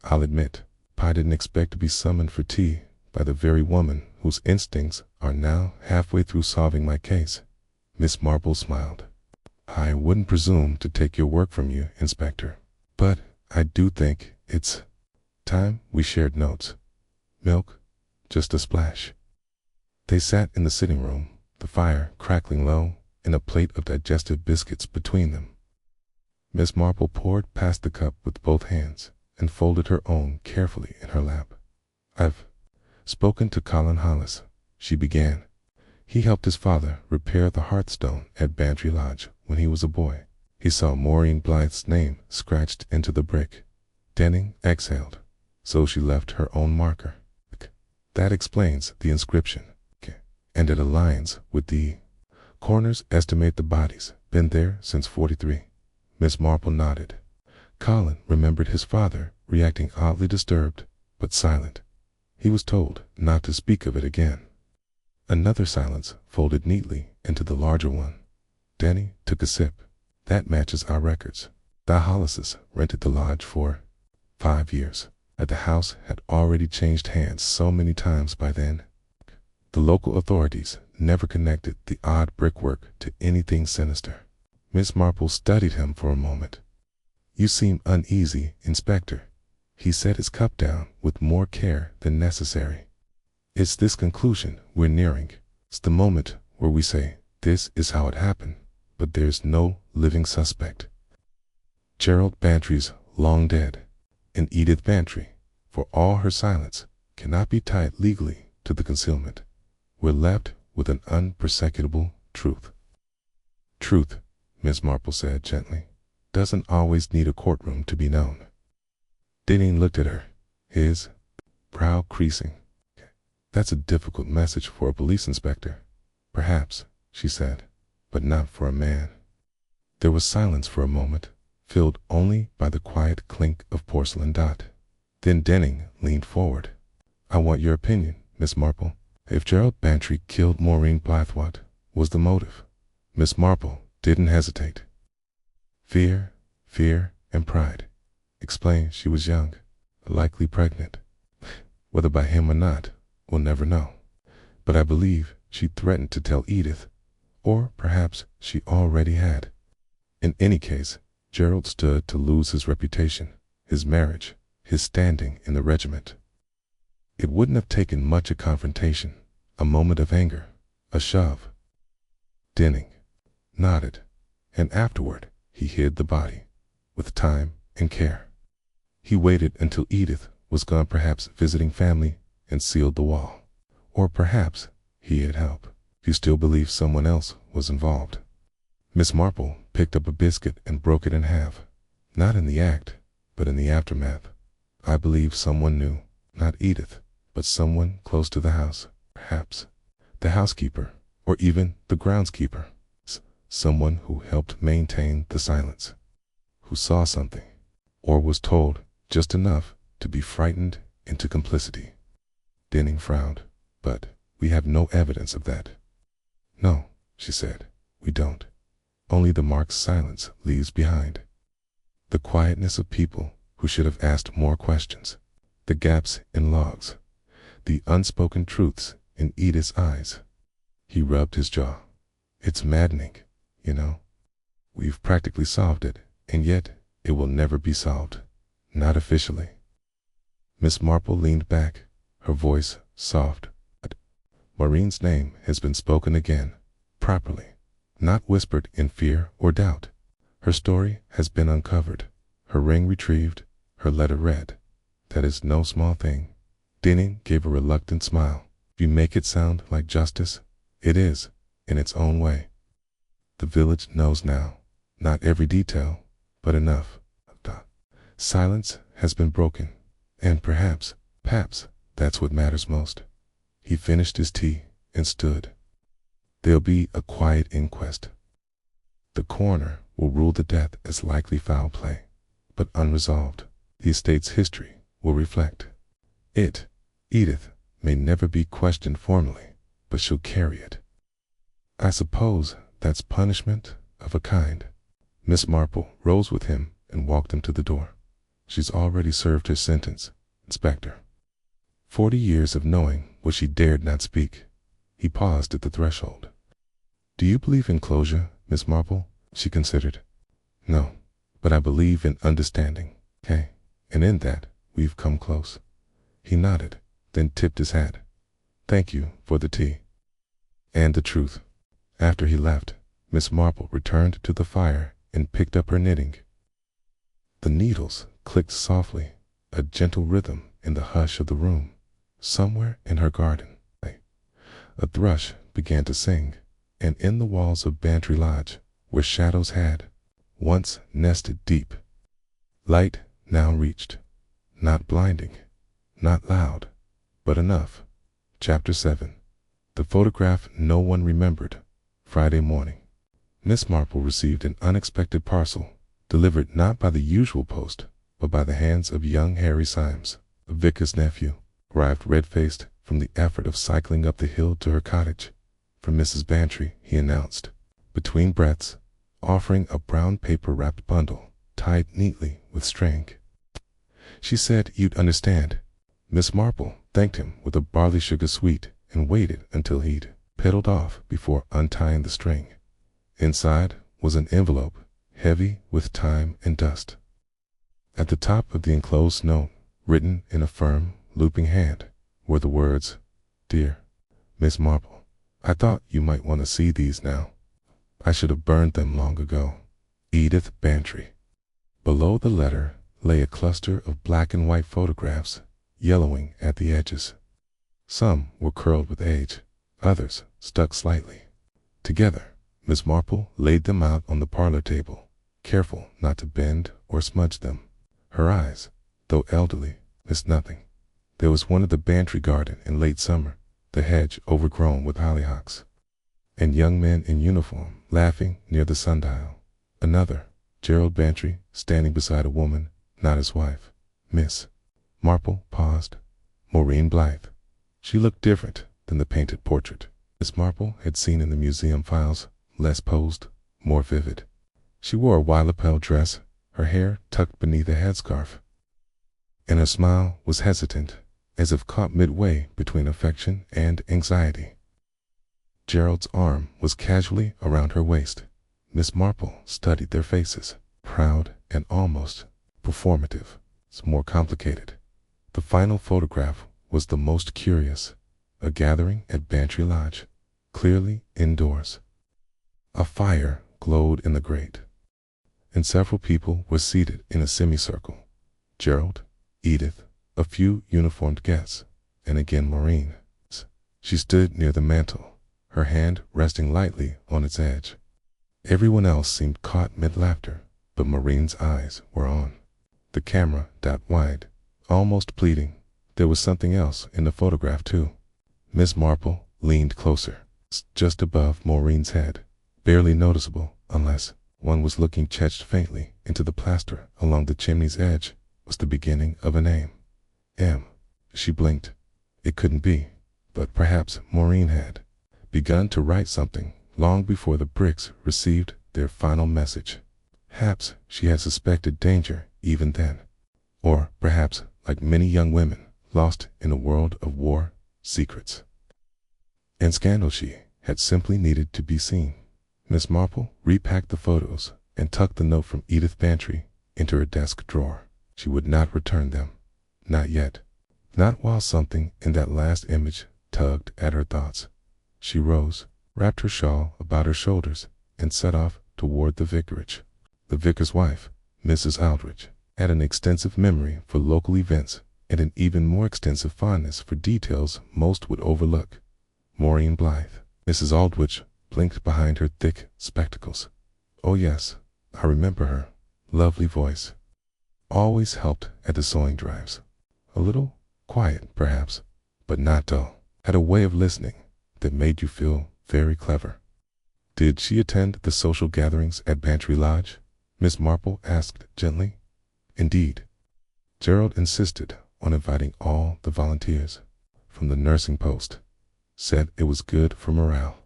"I'll admit, I didn't expect to be summoned for tea by the very woman whose instincts are now halfway through solving my case." Miss Marple smiled. "I wouldn't presume to take your work from you, Inspector, but I do think it's time we shared notes. Milk? Just a splash." They sat in the sitting room, the fire crackling low, and a plate of digestive biscuits between them. Miss Marple poured past the cup with both hands and folded her own carefully in her lap. "I've spoken to Colin Hollis," she began. "He helped his father repair the hearthstone at Bantry Lodge when he was a boy. He saw Maureen Blythe's name scratched into the brick." Denning exhaled. "So she left her own marker. That explains the inscription, and it aligns with the coroners estimate the body's been there since 43. Miss Marple nodded. Colin remembered his father reacting oddly disturbed, but silent. He was told not to speak of it again. Another silence folded neatly into the larger one. Denning took a sip. "That matches our records. The Hollises rented the lodge for 5 years. The house had already changed hands so many times by then. The local authorities never connected the odd brickwork to anything sinister." Miss Marple studied him for a moment. "You seem uneasy, Inspector." He set his cup down with more care than necessary. "It's this conclusion we're nearing. It's the moment where we say, this is how it happened, but there's no living suspect. Gerald Bantry's long dead, and Edith Bantry, for all her silence, cannot be tied legally to the concealment. We're left with an unprosecutable truth." "Truth," Miss Marple said gently, "doesn't always need a courtroom to be known." Denning looked at her, his brow creasing. "That's a difficult message for a police inspector." "Perhaps," she said, "but not for a man." There was silence for a moment, filled only by the quiet clink of porcelain dot. Then Denning leaned forward. "I want your opinion, Miss Marple. If Gerald Bantry killed Maureen Blythe, what was the motive?" Miss Marple didn't hesitate. Fear, and pride. Explained she was young, likely pregnant. Whether by him or not, we'll never know. But I believe she threatened to tell Edith, or perhaps she already had. In any case, Gerald stood to lose his reputation, his marriage, his standing in the regiment. It wouldn't have taken much a confrontation, a moment of anger, a shove. Denning nodded, and afterward he hid the body, with time and care. He waited until Edith was gone, perhaps visiting family, and sealed the wall. Or perhaps he had help. He still believed someone else was involved. Miss Marple picked up a biscuit and broke it in half. "Not in the act, but in the aftermath. I believe someone knew, not Edith, but someone close to the house, perhaps the housekeeper, or even the groundskeeper. Someone who helped maintain the silence, who saw something, or was told just enough to be frightened into complicity." Denning frowned. "But we have no evidence of that." "No," she said, "we don't. Only the marks silence leaves behind. The quietness of people who should have asked more questions, the gaps in logs, the unspoken truths in Edith's eyes." He rubbed his jaw. It's maddening, you know. We've practically solved it, and yet it will never be solved. Not officially. Miss Marple leaned back, her voice soft. Maureen's name has been spoken again, properly, not whispered in fear or doubt. Her story has been uncovered, her ring retrieved, her letter read. That is no small thing. Denning gave a reluctant smile. If you make it sound like justice, it is, in its own way. The village knows now, not every detail, but enough. Silence has been broken, and perhaps, that's what matters most. He finished his tea and stood. There'll be a quiet inquest. The coroner will rule the death as likely foul play, but unresolved. The estate's history will reflect it. Edith may never be questioned formally, but she'll carry it. I suppose that's punishment of a kind. Miss Marple rose with him and walked him to the door. She's already served her sentence, Inspector. 40 years of knowing what she dared not speak. He paused at the threshold. Do you believe in closure, Miss Marple? She considered. No, but I believe in understanding, okay? And in that, we've come close. He nodded, then tipped his hat. Thank you for the tea. And the truth. After he left, Miss Marple returned to the fire and picked up her knitting. The needles clicked softly, a gentle rhythm in the hush of the room. Somewhere in her garden, a thrush began to sing, and in the walls of Bantry Lodge, where shadows had once nested deep, light now reached, not blinding, not loud, but enough. Chapter 7. The photograph no one remembered. Friday morning. Miss Marple received an unexpected parcel, delivered not by the usual post, but by the hands of young Harry Symes, a vicar's nephew, arrived red-faced from the effort of cycling up the hill to her cottage. From Mrs. Bantry, he announced, between breaths, offering a brown paper-wrapped bundle, tied neatly with string. She said you'd understand. Miss Marple thanked him with a barley sugar sweet and waited until he'd pedaled off before untying the string. Inside was an envelope, heavy with time and dust. At the top of the enclosed note, written in a firm, looping hand, were the words, Dear Miss Marple, I thought you might want to see these now. I should have burned them long ago. Edith Bantry. Below the letter lay a cluster of black and white photographs, yellowing at the edges. Some were curled with age, others stuck slightly. Together, Miss Marple laid them out on the parlor table, careful not to bend or smudge them. Her eyes, though elderly, missed nothing. There was one of the Bantry garden in late summer, the hedge overgrown with hollyhocks, and young men in uniform laughing near the sundial. Another, Gerald Bantry, standing beside a woman, not his wife. Miss Marple paused. Maureen Blythe. She looked different than the painted portrait Miss Marple had seen in the museum files, less posed, more vivid. She wore a wide lapel dress, her hair tucked beneath a headscarf, and her smile was hesitant, as if caught midway between affection and anxiety. Gerald's arm was casually around her waist. Miss Marple studied their faces, proud and almost performative. It's more complicated. The final photograph was the most curious, a gathering at Bantry Lodge, clearly indoors. A fire glowed in the grate, and several people were seated in a semicircle. Gerald, Edith, a few uniformed guests, and again Maureen. She stood near the mantel, her hand resting lightly on its edge. Everyone else seemed caught mid-laughter, but Maureen's eyes were on the camera, wide, almost pleading. There was something else in the photograph too. Miss Marple leaned closer, just above Maureen's head, barely noticeable unless one was looking etched faintly into the plaster along the chimney's edge was the beginning of a name. M. She blinked. It couldn't be, but perhaps Maureen had begun to write something long before the bricks received their final message. Perhaps she had suspected danger even then, or perhaps, like many young women, lost in a world of war, secrets, and scandal, she had simply needed to be seen. Miss Marple repacked the photos and tucked the note from Edith Bantry into her desk drawer. She would not return them. Not yet. Not while something in that last image tugged at her thoughts. She rose, wrapped her shawl about her shoulders, and set off toward the vicarage. The vicar's wife, Mrs. Aldrich, had an extensive memory for local events and an even more extensive fondness for details most would overlook. Maureen Blythe. Mrs. Aldrich blinked behind her thick spectacles. Oh yes, I remember her. Lovely voice. Always helped at the sewing drives. A little quiet, perhaps, but not dull. Had a way of listening that made you feel very clever. Did she attend the social gatherings at Bantry Lodge? Miss Marple asked gently. Indeed. Gerald insisted on inviting all the volunteers from the nursing post. Said it was good for morale.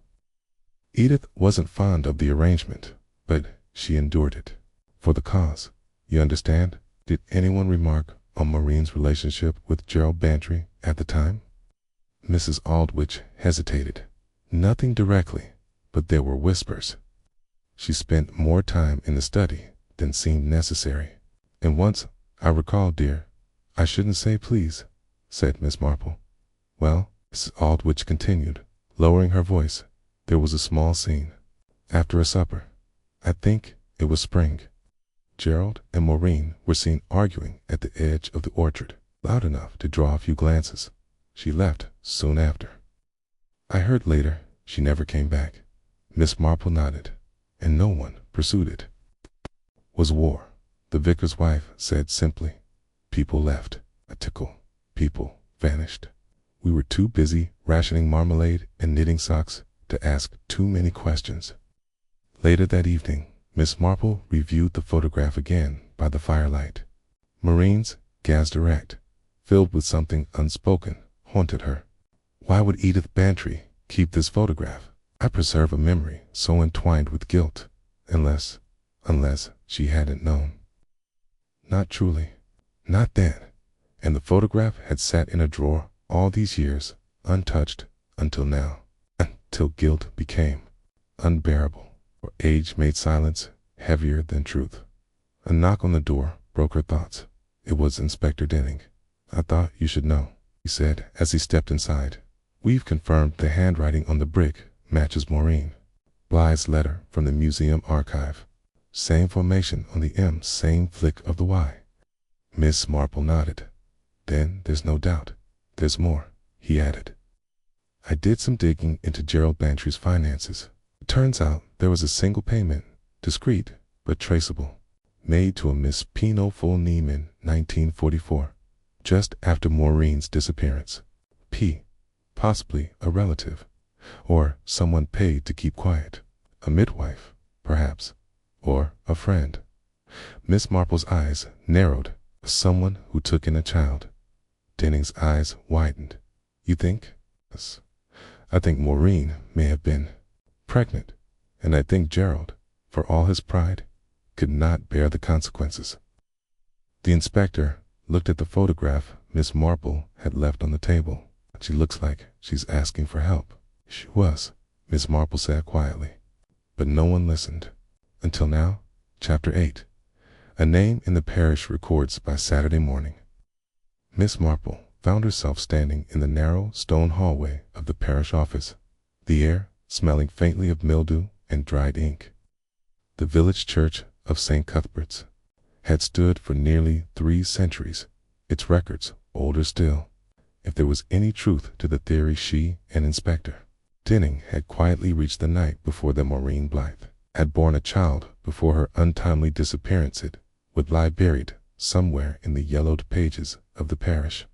Edith wasn't fond of the arrangement, but she endured it. For the cause, you understand? Did anyone remark on Maureen's relationship with Gerald Bantry at the time? Mrs. Aldrich hesitated. Nothing directly, but there were whispers. She spent more time in the study than seemed necessary. And once, I recall, dear, I shouldn't say please, said Miss Marple. Well, Mrs. Aldrich continued, lowering her voice, there was a small scene. After a supper, I think it was spring, Gerald and Maureen were seen arguing at the edge of the orchard, loud enough to draw a few glances. She left soon after. I heard later she never came back. Miss Marple nodded, and no one pursued it. Was war, the vicar's wife said simply. People left. A tickle. People vanished. We were too busy rationing marmalade and knitting socks to ask too many questions. Later that evening, Miss Marple reviewed the photograph again by the firelight. Maureen's gaze direct, filled with something unspoken, haunted her. Why would Edith Bantry keep this photograph? I preserve a memory so entwined with guilt, unless she hadn't known. Not truly. Not then. And the photograph had sat in a drawer all these years, untouched, until now. Until guilt became unbearable, or age made silence heavier than truth. A knock on the door broke her thoughts. It was Inspector Denning. I thought you should know, he said as he stepped inside. We've confirmed the handwriting on the brick matches Maureen Blythe's letter from the museum archive. Same formation on the M, same flick of the Y. Miss Marple nodded. Then there's no doubt. There's more, he added. I did some digging into Gerald Bantry's finances. It turns out there was a single payment, discreet but traceable, made to a Miss Pino Fulneem in 1944, just after Maureen's disappearance. P. Possibly a relative, or someone paid to keep quiet. A midwife, perhaps, or a friend. Miss Marple's eyes narrowed. Someone who took in a child. Denning's eyes widened. You think? Yes. I think Maureen may have been pregnant, and I think Gerald, for all his pride, could not bear the consequences. The inspector looked at the photograph Miss Marple had left on the table. She looks like she's asking for help. She was, Miss Marple said quietly. But no one listened. Until now. Chapter 8. A name in the parish records by Saturday morning. Miss Marple found herself standing in the narrow stone hallway of the parish office, the air smelling faintly of mildew and dried ink. The village church of St. Cuthbert's had stood for nearly 3 centuries, its records older still. If there was any truth to the theory she and Inspector Denning had quietly reached the night before that Maureen Blythe had borne a child before her untimely disappearance, it would lie buried somewhere in the yellowed pages of the parish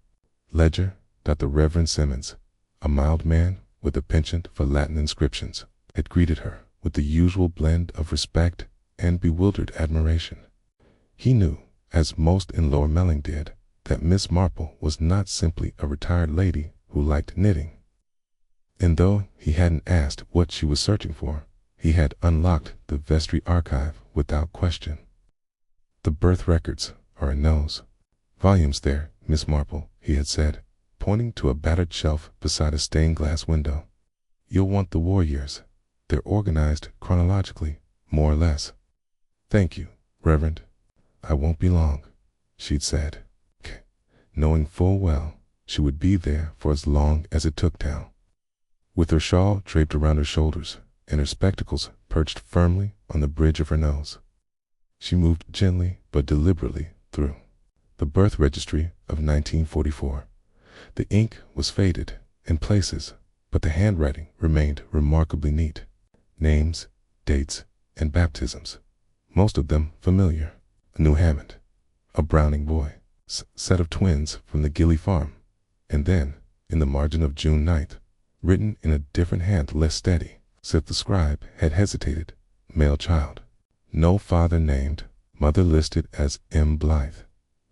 ledger. The Reverend Simmons, a mild man with a penchant for Latin inscriptions, had greeted her with the usual blend of respect and bewildered admiration. He knew, as most in Lower Melling did, that Miss Marple was not simply a retired lady who liked knitting. And though he hadn't asked what she was searching for, he had unlocked the vestry archive without question. The birth records are in those volumes there, Miss Marple, he had said, pointing to a battered shelf beside a stained glass window. You'll want the war years. They're organized chronologically, more or less. Thank you, Reverend. I won't be long, she'd said, knowing full well she would be there for as long as it took now. With her shawl draped around her shoulders and her spectacles perched firmly on the bridge of her nose, she moved gently but deliberately through the birth registry of 1944. The ink was faded in places, but the handwriting remained remarkably neat. Names, dates, and baptisms, most of them familiar. A new Hammond, a Browning boy, set of twins from the Gilly farm, and then, in the margin of June 9th, written in a different hand less steady, Sith the scribe had hesitated, male child. No father named, mother listed as M. Blythe.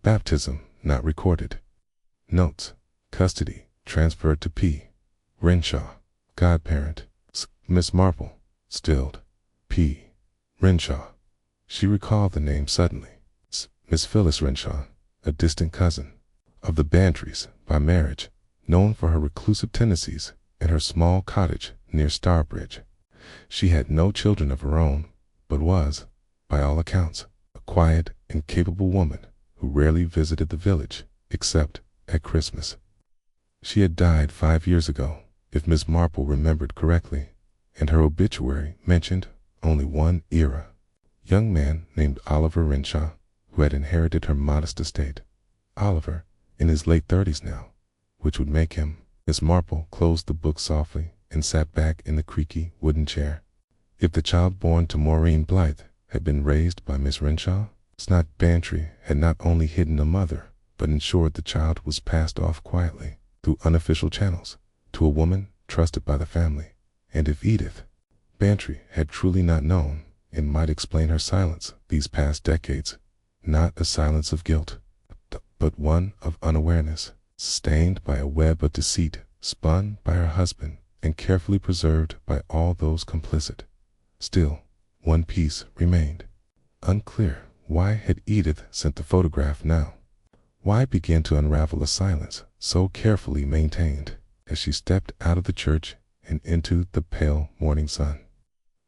Baptism not recorded. Notes, custody transferred to P. Renshaw. Godparent, Miss Marple. Stilled, P. Renshaw. She recalled the name suddenly. Miss Phyllis Renshaw, a distant cousin of the Bantrys by marriage, known for her reclusive tendencies and her small cottage near Starbridge. She had no children of her own, but was, by all accounts, a quiet and capable woman who rarely visited the village except at Christmas. She had died 5 years ago, if Miss Marple remembered correctly, and her obituary mentioned only one era. Young man named Oliver Renshaw, who had inherited her modest estate. Oliver, in his late 30s now, which would make him. Miss Marple closed the book softly and sat back in the creaky wooden chair. If the child born to Maureen Blythe had been raised by Miss Renshaw, Snot Bantry had not only hidden a mother, but ensured the child was passed off quietly, through unofficial channels, to a woman trusted by the family. And if Edith Bantry had truly not known, it might explain her silence these past decades, not a silence of guilt, but one of unawareness, sustained by a web of deceit spun by her husband and carefully preserved by all those complicit. Still, one piece remained. Unclear, why had Edith sent the photograph now? Why begin to unravel a silence so carefully maintained as she stepped out of the church and into the pale morning sun?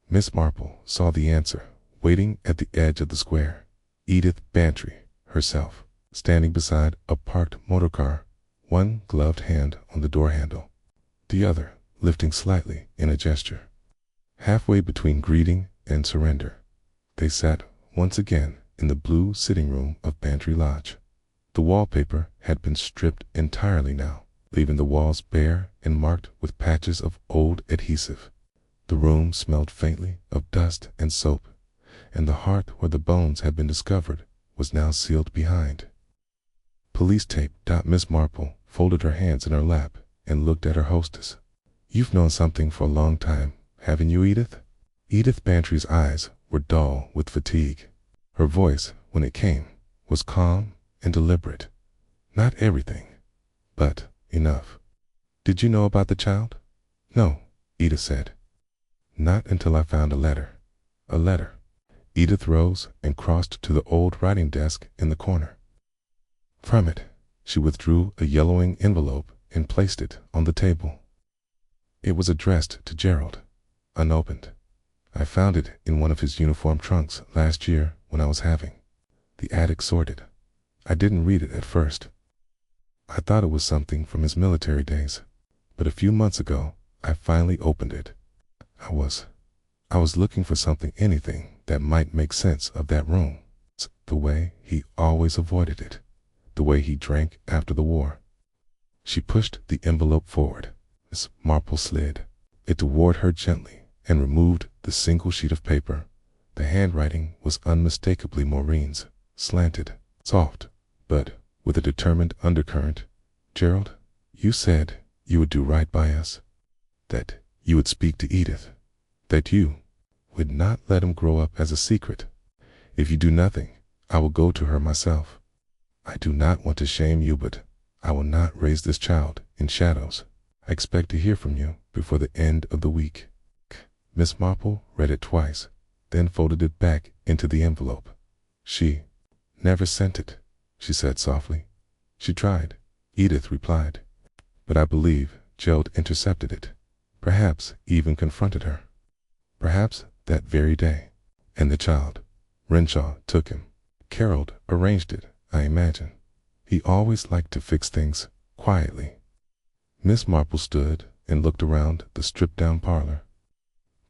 Miss Marple saw the answer, waiting at the edge of the square. Edith Bantry herself, standing beside a parked motor car, one gloved hand on the door handle, the other lifting slightly in a gesture. Halfway between greeting and surrender, they sat once again in the blue sitting room of Bantry Lodge. The wallpaper had been stripped entirely now, leaving the walls bare and marked with patches of old adhesive. The room smelled faintly of dust and soap, and the hearth where the bones had been discovered was now sealed behind police tape. Miss Marple folded her hands in her lap and looked at her hostess. "You've known something for a long time, haven't you, Edith?" Edith Bantry's eyes were dull with fatigue. Her voice, when it came, was calm and deliberate. "Not everything, but enough." "Did you know about the child?" "No," Edith said. "Not until I found a letter." "A letter." Edith rose and crossed to the old writing desk in the corner. From it, she withdrew a yellowing envelope and placed it on the table. It was addressed to Gerald, unopened. "I found it in one of his uniform trunks last year when I was having the attic sorted. I didn't read it at first. I thought it was something from his military days, but a few months ago I finally opened it. I was looking for anything that might make sense of that room, the way he always avoided it, the way he drank after the war." She pushed the envelope forward. Miss Marple slid it toward her gently and removed the single sheet of paper. The handwriting was unmistakably Maureen's, slanted, soft, but with a determined undercurrent. "Gerald, you said you would do right by us, that you would speak to Edith, that you would not let him grow up as a secret. If you do nothing, I will go to her myself. I do not want to shame you, but I will not raise this child in shadows. I expect to hear from you before the end of the week." Miss Marple read it twice, then folded it back into the envelope. "She never sent it," she said softly. "She tried," Edith replied, "but I believe Gerald intercepted it, perhaps even confronted her." Perhaps that very day. And the child. Renshaw took him. Carroll arranged it, I imagine. He always liked to fix things quietly. Miss Marple stood and looked around the stripped-down parlor.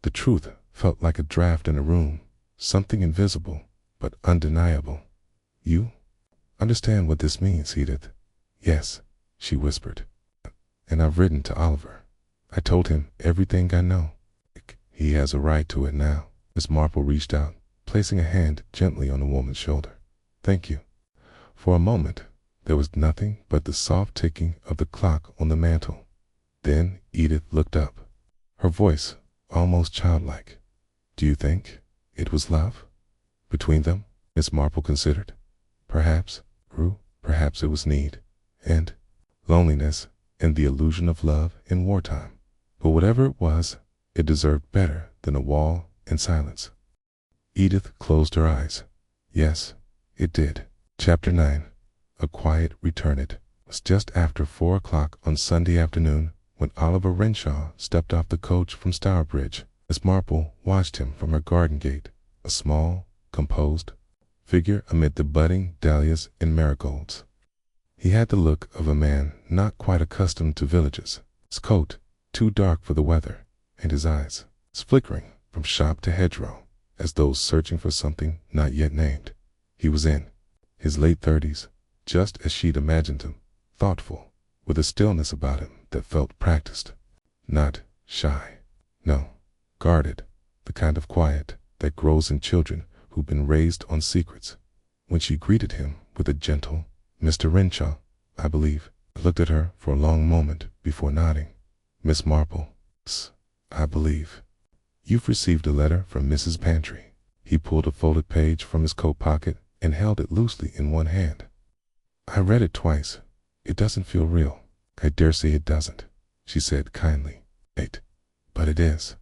The truth felt like a draft in a room, something invisible but undeniable. You understand what this means, Edith? Yes, she whispered. And I've written to Oliver. I told him everything I know. He has a right to it now. Miss Marple reached out, placing a hand gently on the woman's shoulder. Thank you. For a moment, there was nothing but the soft ticking of the clock on the mantel. Then Edith looked up, her voice almost childlike. Do you think it was love between them? Miss Marple considered. Perhaps, Rue, perhaps it was need, and loneliness, and the illusion of love in wartime. But whatever it was, it deserved better than a wall and silence. Edith closed her eyes. Yes, it did. Chapter 9. A Quiet Return. It was just after 4 o'clock on Sunday afternoon when Oliver Renshaw stepped off the coach from Stourbridge. Miss Marple watched him from her garden gate, a small, composed figure amid the budding dahlias and marigolds. He had the look of a man not quite accustomed to villages, his coat too dark for the weather, and his eyes flickering from shop to hedgerow, as though searching for something not yet named. He was in his late 30s, just as she'd imagined him, thoughtful, with a stillness about him that felt practiced, not shy. No, guarded, the kind of quiet that grows in children who've been raised on secrets. When she greeted him with a gentle, Mr. Renshaw, I believe, I looked at her for a long moment before nodding. Miss Marple, I believe. You've received a letter from Mrs. Bantry. He pulled a folded page from his coat pocket and held it loosely in one hand. I read it twice. It doesn't feel real. I dare say it doesn't, she said kindly. But it is.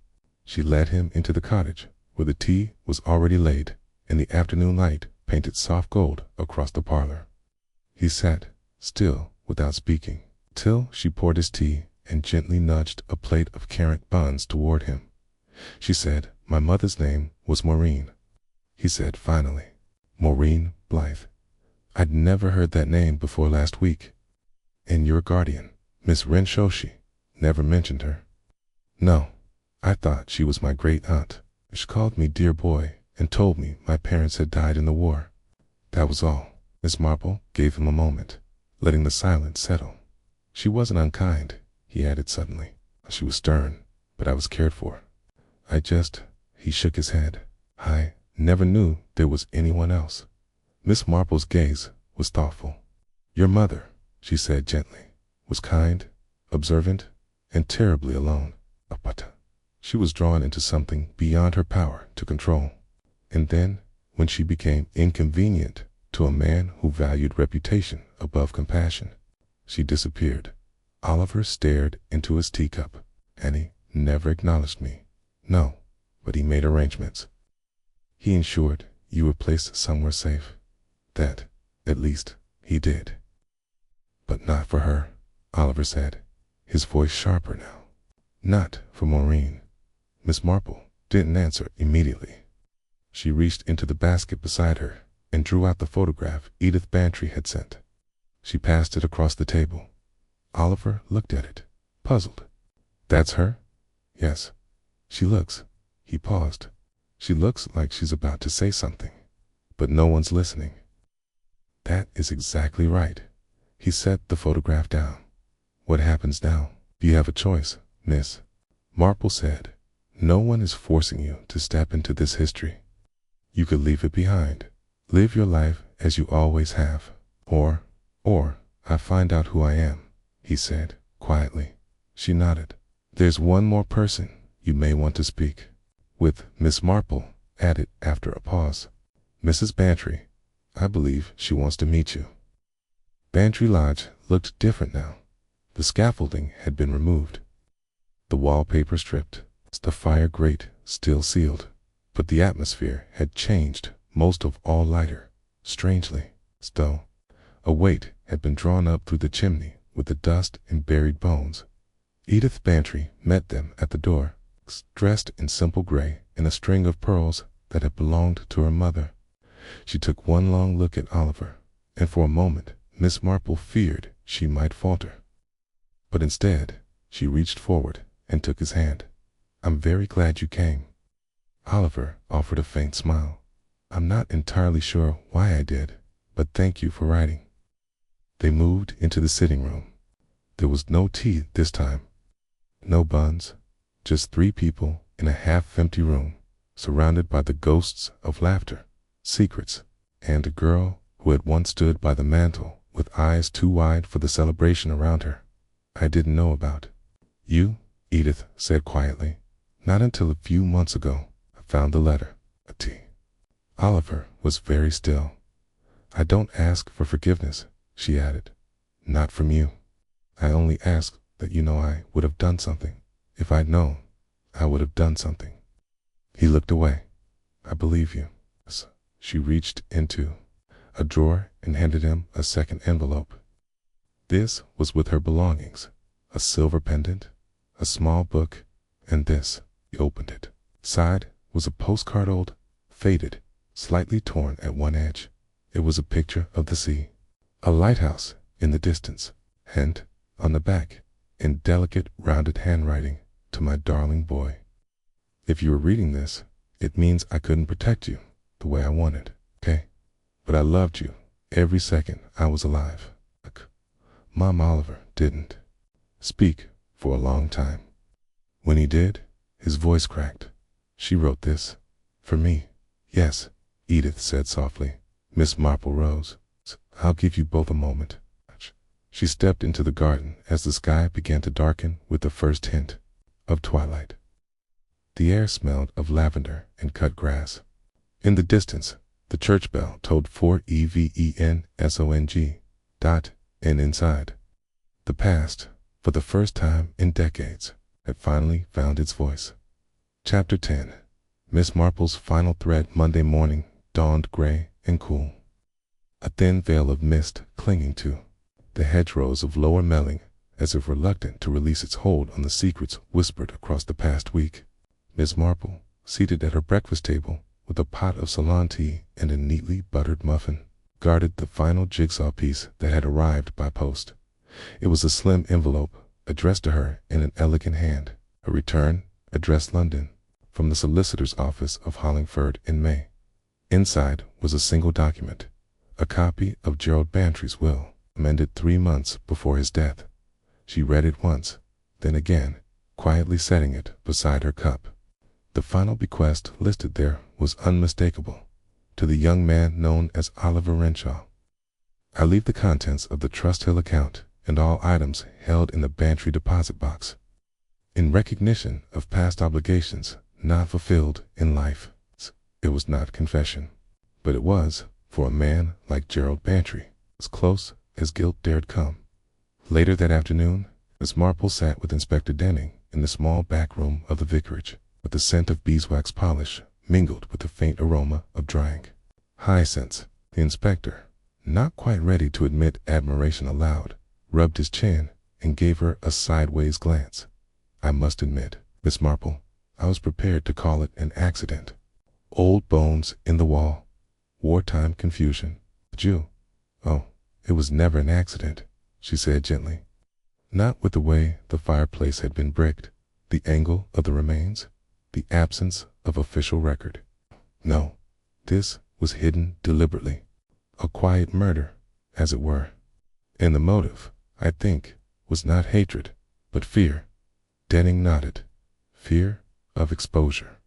She led him into the cottage, where the tea was already laid, and the afternoon light painted soft gold across the parlor. He sat, still, without speaking, till she poured his tea and gently nudged a plate of currant buns toward him. She said, my mother's name was Maureen. He said finally, Maureen Blythe. I'd never heard that name before last week. And your guardian, Miss Renshaw, she never mentioned her. No, I thought she was my great aunt. She called me dear boy and told me my parents had died in the war. That was all. Miss Marple gave him a moment, letting the silence settle. She wasn't unkind, he added suddenly. She was stern, but I was cared for. He shook his head. I never knew there was anyone else. Miss Marple's gaze was thoughtful. Your mother, she said gently, was kind, observant, and terribly alone. But she was drawn into something beyond her power to control. And then, when she became inconvenient to a man who valued reputation above compassion, she disappeared. Oliver stared into his teacup. Annie never acknowledged me. No, but he made arrangements. He ensured you were placed somewhere safe. That, at least, he did. But not for her, Oliver said, his voice sharper now. Not for Maureen. Miss Marple didn't answer immediately. She reached into the basket beside her and drew out the photograph Edith Bantry had sent. She passed it across the table. Oliver looked at it, puzzled. That's her? Yes. She looks. He paused. She looks like she's about to say something, but no one's listening. That is exactly right. He set the photograph down. What happens now? You have a choice, Miss Marple said. No one is forcing you to step into this history. You could leave it behind. Live your life as you always have. Or I find out who I am, he said quietly. She nodded. There's one more person you may want to speak with, Miss Marple added after a pause. Mrs. Bantry. I believe she wants to meet you. Bantry Lodge looked different now. The scaffolding had been removed, the wallpaper stripped, the fire grate still sealed, but the atmosphere had changed, most of all lighter, strangely, as though a weight had been drawn up through the chimney with the dust and buried bones. Edith Bantry met them at the door. dressed in simple gray and a string of pearls that had belonged to her mother. She took one long look at Oliver, and for a moment Miss Marple feared she might falter. But instead, she reached forward and took his hand. "I'm very glad you came." Oliver offered a faint smile. "I'm not entirely sure why I did, but thank you for writing." They moved into the sitting room. There was no tea this time, no buns, just three people in a half-empty room, surrounded by the ghosts of laughter, secrets, and a girl who had once stood by the mantel with eyes too wide for the celebration around her. "I didn't know about you," Edith said quietly. "Not until a few months ago I found the letter." A tea. Oliver was very still. "I don't ask for forgiveness," she added. "Not from you. I only ask that you know I would have done something. If I'd known, I would have done something." He looked away. "I believe you." She reached into a drawer and handed him a second envelope. This was with her belongings: a silver pendant, a small book, and this. He opened it. Inside was a postcard, old, faded, slightly torn at one edge. It was a picture of the sea, a lighthouse in the distance, and on the back, in delicate, rounded handwriting, "To my darling boy. If you were reading this, it means I couldn't protect you the way I wanted, okay? But I loved you every second I was alive." Mom, Oliver didn't speak for a long time. When he did, his voice cracked. "She wrote this for me." "Yes," Edith said softly. Miss Marple rose. "I'll give you both a moment." She stepped into the garden as the sky began to darken with the first hint of twilight. The air smelled of lavender and cut grass. In the distance, the church bell tolled 4 EVENSONG. And inside, the past, for the first time in decades, had finally found its voice. Chapter 10. Miss Marple's final thread. Monday morning dawned gray and cool. A thin veil of mist clinging to the hedgerows of Lower Melling, as if reluctant to release its hold on the secrets whispered across the past week. Miss Marple, seated at her breakfast table with a pot of Ceylon tea and a neatly buttered muffin, guarded the final jigsaw piece that had arrived by post. It was a slim envelope addressed to her in an elegant hand, a return addressed London, from the solicitor's office of Hollingford in May. Inside was a single document, a copy of Gerald Bantry's will, amended 3 months before his death. She read it once, then again, quietly setting it beside her cup. The final bequest listed there was unmistakable: to the young man known as Oliver Renshaw. "I leave the contents of the Trust Hill account and all items held in the Bantry deposit box, in recognition of past obligations not fulfilled in life." It was not confession, but it was, for a man like Gerald Bantry, as close as guilt dared come. Later that afternoon, Miss Marple sat with Inspector Denning in the small back room of the vicarage, with the scent of beeswax polish mingled with the faint aroma of drying hyacinths. The inspector, not quite ready to admit admiration aloud, rubbed his chin and gave her a sideways glance. "I must admit, Miss Marple, I was prepared to call it an accident. Old bones in the wall, wartime confusion. But you, oh, it was never an accident," she said gently. "Not with the way the fireplace had been bricked, the angle of the remains, the absence of official record. No, this was hidden deliberately, a quiet murder, as it were. And the motive, I think, was not hatred, but fear." Denning nodded. "Fear of exposure."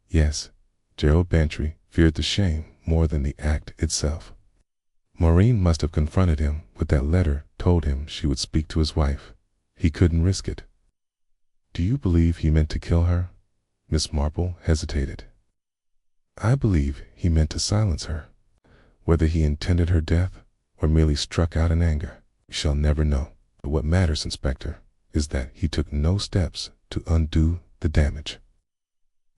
Yes, Gerald Bantry feared the shame more than the act itself. Maureen must have confronted him with that letter, told him she would speak to his wife. He couldn't risk it. "Do you believe he meant to kill her?" Miss Marple hesitated. "I believe he meant to silence her. Whether he intended her death or merely struck out in anger, we shall never know. But what matters, Inspector, is that he took no steps to undo the damage.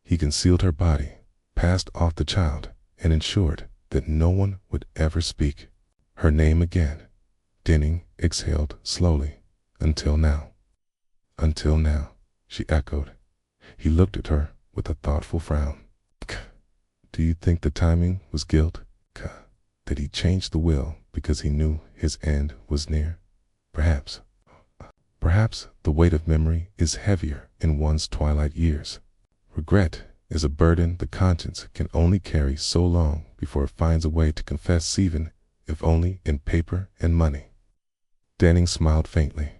He concealed her body, passed off the child, and ensured that no one would ever speak her name again." Denning exhaled slowly. "Until now." "Until now," she echoed. He looked at her with a thoughtful frown. Do you think the timing was guilt? That he changed the will because he knew his end was near? Perhaps. Perhaps the weight of memory is heavier in one's twilight years. Regret is a burden the conscience can only carry so long before it finds a way to confess, even if only in paper and money. Danning smiled faintly.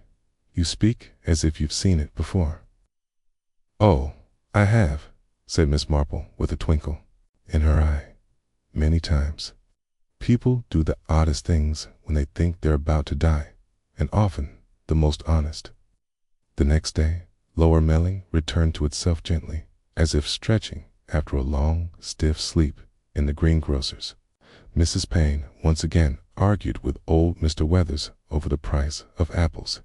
You speak as if you've seen it before. Oh, I have, said Miss Marple with a twinkle in her eye. Many times. People do the oddest things when they think they're about to die, and often the most honest. The next day, Lower Melling returned to itself gently, as if stretching after a long, stiff sleep in the greengrocer's. Mrs. Payne once again argued with old Mr. Weathers over the price of apples.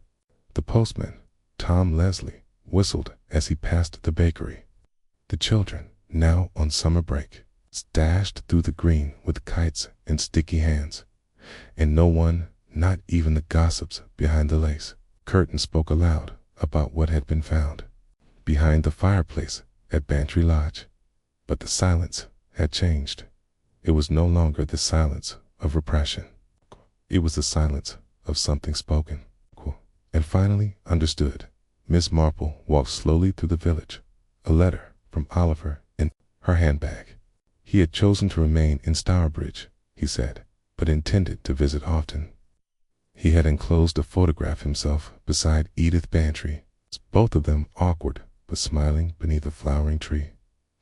The postman, Tom Leslie, whistled as he passed the bakery. The children, now on summer break, dashed through the green with kites and sticky hands, and no one, not even the gossips behind the lace curtain, spoke aloud about what had been found behind the fireplace at Bantry Lodge. But the silence had changed. It was no longer the silence of repression. It was the silence of something spoken and finally understood. Miss Marple walked slowly through the village, a letter from Oliver in her handbag. He had chosen to remain in Stourbridge, he said, but intended to visit often. He had enclosed a photograph himself beside Edith Bantry, both of them awkward but smiling beneath a flowering tree.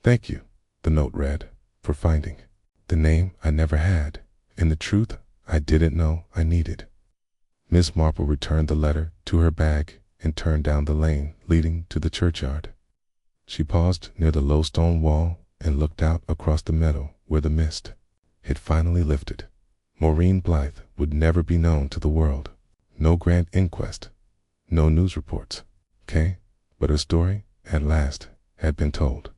Thank you, the note read, for finding the name I never had, and the truth I didn't know I needed. Miss Marple returned the letter to her bag and turned down the lane leading to the churchyard. She paused near the low stone wall and looked out across the meadow where the mist had finally lifted. Maureen Blythe would never be known to the world. No grand inquest, no news reports, but her story, at last, had been told,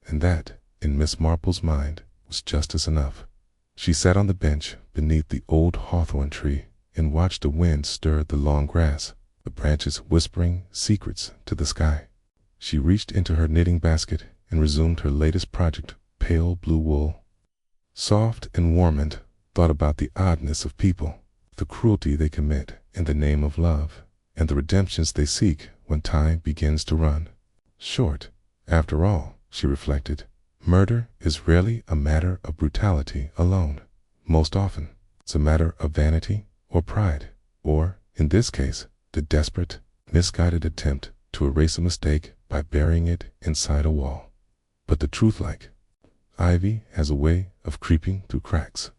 and that, in Miss Marple's mind, was justice enough. She sat on the bench beneath the old hawthorn tree and watched the wind stir the long grass, the branches whispering secrets to the sky. She reached into her knitting basket and resumed her latest project, pale blue wool. Soft and warmed, thought about the oddness of people, the cruelty they commit in the name of love, and the redemptions they seek when time begins to run short. After all, she reflected, murder is rarely a matter of brutality alone. Most often, it's a matter of vanity or pride, or, in this case, the desperate, misguided attempt to erase a mistake by burying it inside a wall. But the truth, like ivy, has a way of creeping through cracks.